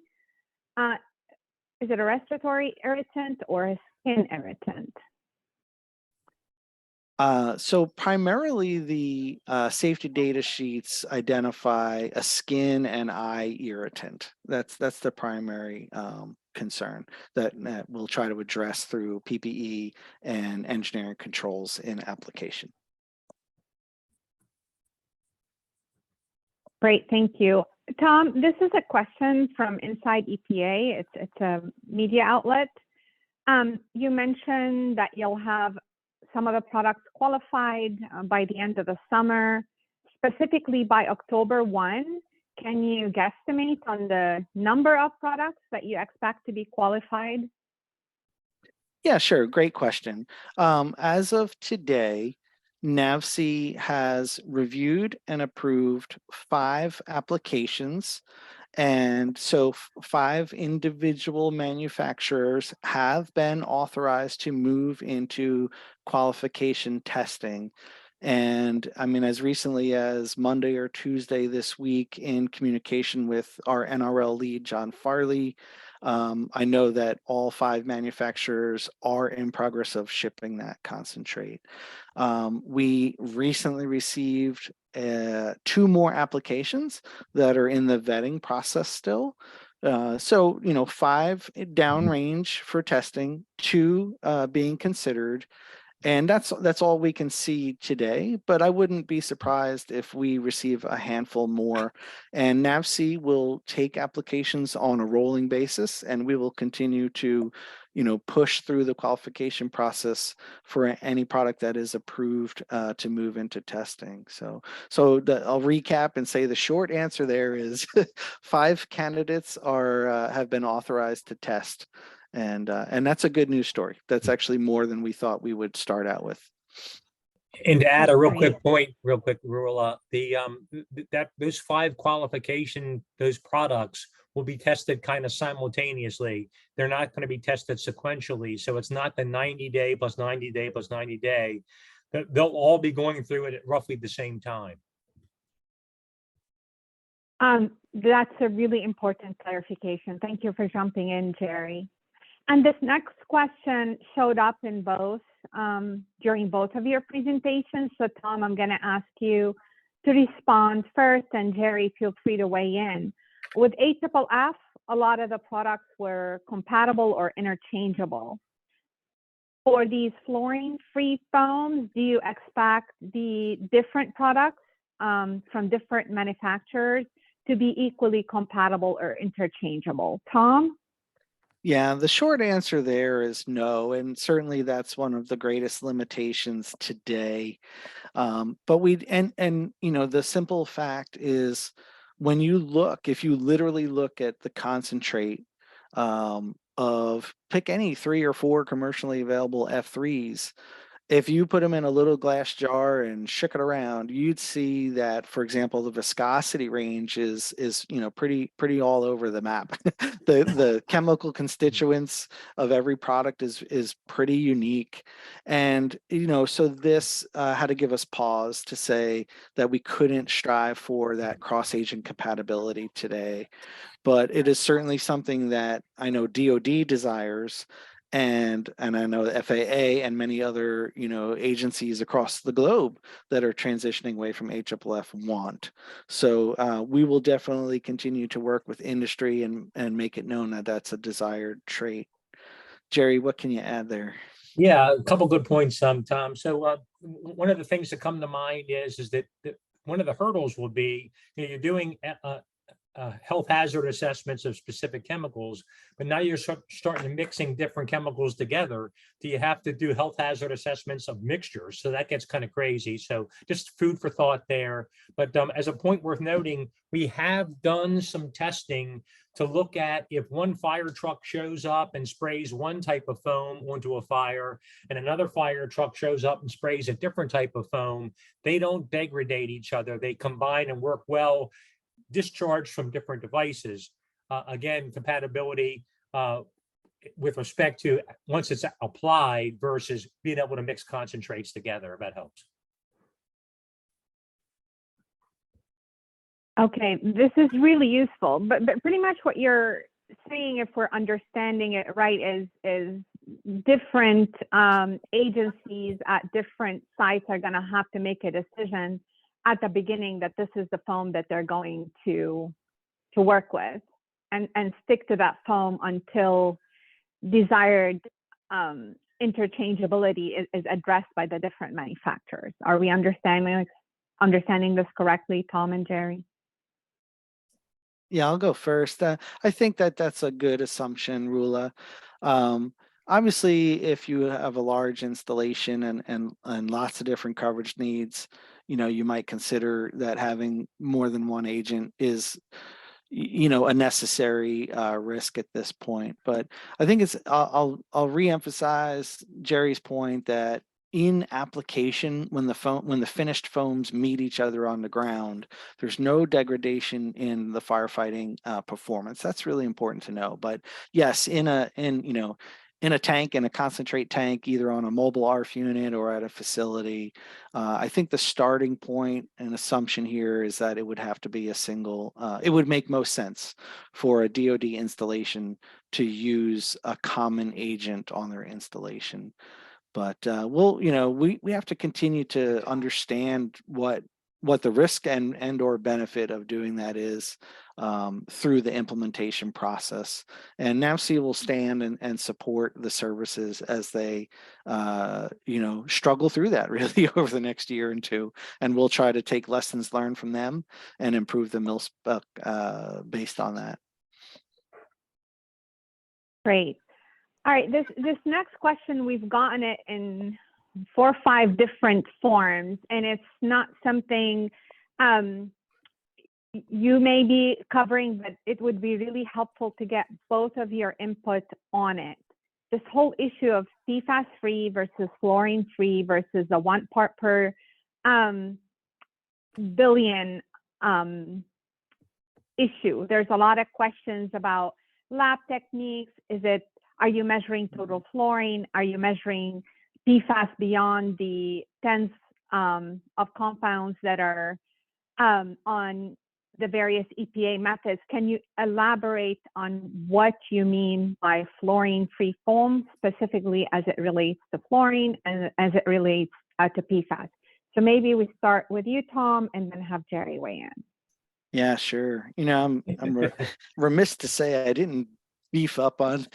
Is it a respiratory irritant or a skin irritant? So primarily the safety data sheets identify a skin and eye irritant. That's the primary concern that we'll try to address through PPE and engineering controls in application. Great, thank you. Tom, this is a question from Inside EPA. It's a media outlet. You mentioned that you'll have some of the products qualified by the end of the summer, specifically by October 1. Can you guesstimate on the number of products that you expect to be qualified? Yeah, sure. Great question. As of today, NAVSEA has reviewed and approved 5 applications. And so 5 individual manufacturers have been authorized to move into qualification testing. And I mean, as recently as Monday or Tuesday this week, in communication with our NRL lead, John Farley, I know that all 5 manufacturers are in progress of shipping that concentrate. We recently received 2 more applications that are in the vetting process still. So, you know, 5 downrange for testing, 2 being considered. And that's all we can see today, but I wouldn't be surprised if we receive a handful more. And NAVSEA will take applications on a rolling basis, and we will continue to, you know, push through the qualification process for any product that is approved to move into testing. So I'll recap and say the short answer there is 5 candidates are have been authorized to test. And that's a good news story. That's actually more than we thought we would start out with. And to add a real quick point, Rula, those 5 qualification, those products will be tested kind of simultaneously. They're not going to be tested sequentially. So it's not the 90-day plus 90-day plus 90-day. They'll all be going through it at roughly the same time. That's a really important clarification. Thank you for jumping in, Jerry. And this next question showed up in both during both of your presentations. So Tom, I'm going to ask you to respond first, and Jerry, feel free to weigh in. With AFFF, a lot of the products were compatible or interchangeable. For these fluorine-free foams, do you expect the different products from different manufacturers to be equally compatible or interchangeable? Tom? Yeah, the short answer there is no, and certainly that's one of the greatest limitations today. But you know, the simple fact is, when you look, if you literally look at the concentrate of pick any 3 or 4 commercially available F3s, if you put them in a little glass jar and shook it around, you'd see that, for example, the viscosity range is you know, pretty all over the map. the chemical constituents of every product is pretty unique, and you know, so this had to give us pause to say that we couldn't strive for that cross-agent compatibility today, but it is certainly something that I know DoD desires. And I know the FAA and many other, you know, agencies across the globe that are transitioning away from AFFF want. So we will definitely continue to work with industry and make it known that that's a desired trait. Jerry, what can you add there? Yeah, a couple good points, Tom. So one of the things that come to mind is that one of the hurdles will be, you know, you're doing health hazard assessments of specific chemicals, but now you're starting mixing different chemicals together. Do you have to do health hazard assessments of mixtures? So that gets kind of crazy. So just food for thought there. But as a point worth noting, we have done some testing to look at if one fire truck shows up and sprays one type of foam onto a fire, and another fire truck shows up and sprays a different type of foam, they don't degrade each other. They combine and work well, discharged from different devices. Again, compatibility with respect to once it's applied versus being able to mix concentrates together, if that helps. Okay, this is really useful, but pretty much what you're saying, if we're understanding it right, is different agencies at different sites are going to have to make a decision at the beginning that this is the foam that they're going to work with, and stick to that foam until desired interchangeability is addressed by the different manufacturers. Are we understanding this correctly, Tom and Jerry? Yeah, I'll go first. I think that that's a good assumption, Rula. Obviously, if you have a large installation and lots of different coverage needs, you might consider that having more than one agent is, a necessary risk at this point. But I think I'll reemphasize Jerry's point that in application, when the finished foams meet each other on the ground, there's no degradation in the firefighting performance. That's really important to know. But yes, in a tank, in a concentrate tank, either on a mobile ARF unit or at a facility, I think the starting point and assumption here is that it would have to be a single, it would make most sense for a DoD installation to use a common agent on their installation. But we have to continue to understand what the risk and or benefit of doing that is through the implementation process. And NAVSEA will stand and support the services as they struggle through that really over the next year and two. And we'll try to take lessons learned from them and improve the MILSPEC based on that. Great. All right, this next question, we've gotten it in 4 or 5 different forms, and it's not something you may be covering, but it would be really helpful to get both of your input on it. This whole issue of PFAS-free versus fluorine-free versus the 1 part per billion issue. There's a lot of questions about lab techniques. Are you measuring total fluorine? Are you measuring PFAS beyond the tens of compounds that are on the various EPA methods? Can you elaborate on what you mean by fluorine-free foam, specifically as it relates to fluorine and as it relates to PFAS? So maybe we start with you, Tom, and then have Jerry weigh in. Yeah, sure. I'm remiss to say I didn't beef up on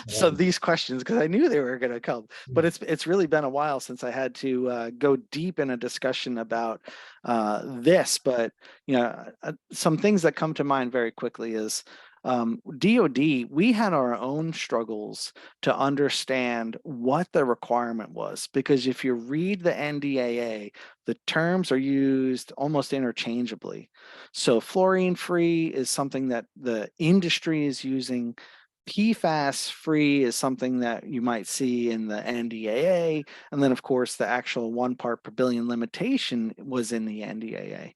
some of these questions because I knew they were going to come, but it's really been a while since I had to go deep in a discussion about this. But some things that come to mind very quickly is DoD, we had our own struggles to understand what the requirement was, because if you read the NDAA, the terms are used almost interchangeably. So fluorine-free is something that the industry is using. PFAS-free is something that you might see in the NDAA. And then, of course, the actual 1 part per billion limitation was in the NDAA.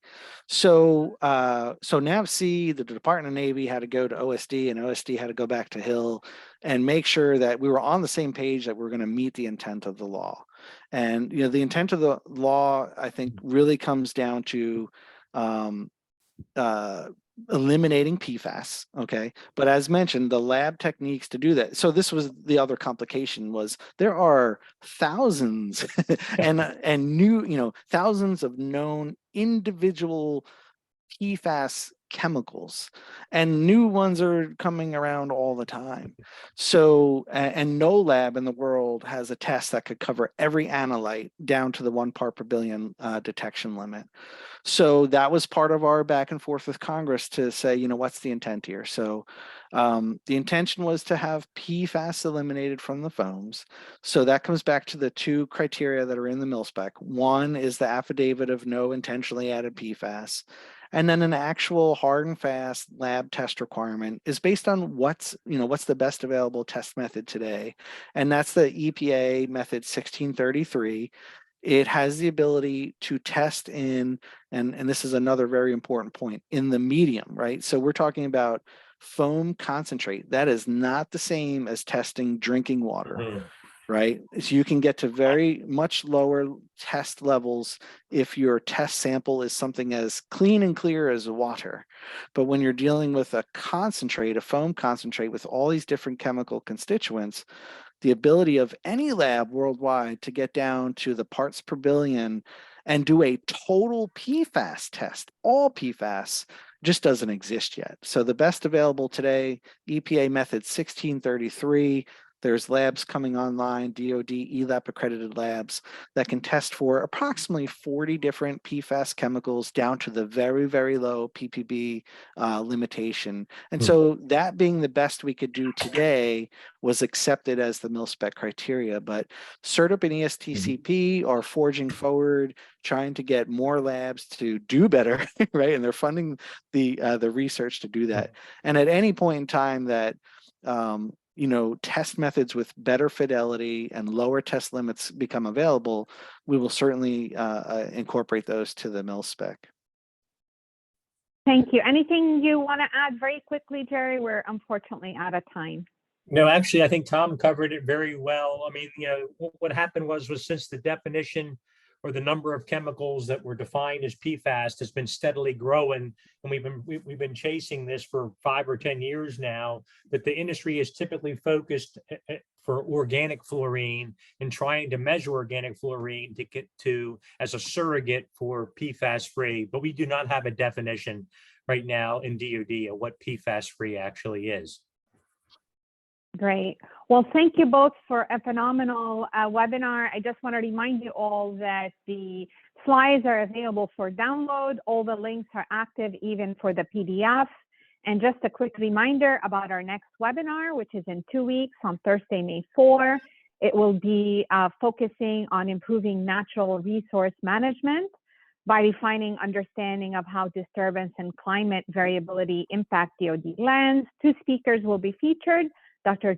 So NAVSEA, the Department of Navy, had to go to OSD, and OSD had to go back to Hill and make sure that we were on the same page, that we're going to meet the intent of the law. And, the intent of the law, I think, really comes down to eliminating PFAS, okay? But as mentioned, the lab techniques to do that. So this was the other complication, was there are thousands and new, thousands of known individual PFAS chemicals, and new ones are coming around all the time. So, and no lab in the world has a test that could cover every analyte down to the 1 part per billion detection limit. So that was part of our back and forth with Congress to say, what's the intent here? So the intention was to have PFAS eliminated from the foams. So that comes back to the 2 criteria that are in the MILSPEC. One is the affidavit of no intentionally added PFAS. And then an actual hard and fast lab test requirement is based on what's the best available test method today. And that's the EPA method 1633. It has the ability to test in, and this is another very important point, in the medium, right? So we're talking about foam concentrate. That is not the same as testing drinking water, right? So you can get to very much lower test levels if your test sample is something as clean and clear as water. But when you're dealing with a concentrate, a foam concentrate with all these different chemical constituents, the ability of any lab worldwide to get down to the parts per billion and do a total PFAS test, all PFAS, just doesn't exist yet. So the best available today, EPA method 1633. There's labs coming online, DoD ELAP accredited labs that can test for approximately 40 different PFAS chemicals down to the very, very low ppb limitation. And so that being the best we could do today was accepted as the MILSPEC criteria. But SERDP and ESTCP are forging forward, trying to get more labs to do better, right? And they're funding the research to do that. And at any point in time that test methods with better fidelity and lower test limits become available, we will certainly incorporate those to the MILSPEC. Thank you. Anything you want to add very quickly, Jerry? We're unfortunately out of time. No, actually, I think Tom covered it very well. I mean, what happened was since the definition or the number of chemicals that were defined as PFAS has been steadily growing, and we've been chasing this for 5 or 10 years now, that the industry is typically focused for organic fluorine and trying to measure organic fluorine to get to as a surrogate for PFAS-free, but we do not have a definition right now in DoD of what PFAS-free actually is. Great. Well, thank you both for a phenomenal webinar. I just want to remind you all that the slides are available for download. All the links are active even for the PDF. And just a quick reminder about our next webinar, which is in 2 weeks on Thursday, May 4. It will be focusing on improving natural resource management by refining understanding of how disturbance and climate variability impact DoD lands. 2 speakers will be featured. Dr.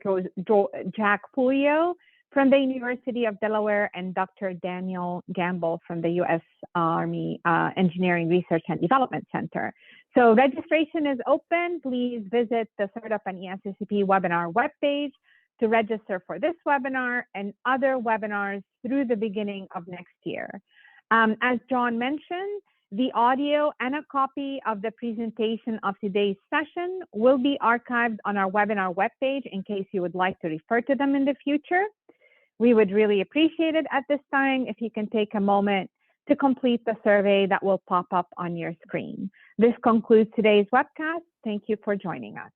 Jack Pulio from the University of Delaware and Dr. Daniel Gamble from the U.S. Army Engineering Research and Development Center. So registration is open. Please visit the SERDP and ESTCP webinar webpage to register for this webinar and other webinars through the beginning of next year. As John mentioned, the audio and a copy of the presentation of today's session will be archived on our webinar webpage in case you would like to refer to them in the future. We would really appreciate it at this time if you can take a moment to complete the survey that will pop up on your screen. This concludes today's webcast. Thank you for joining us.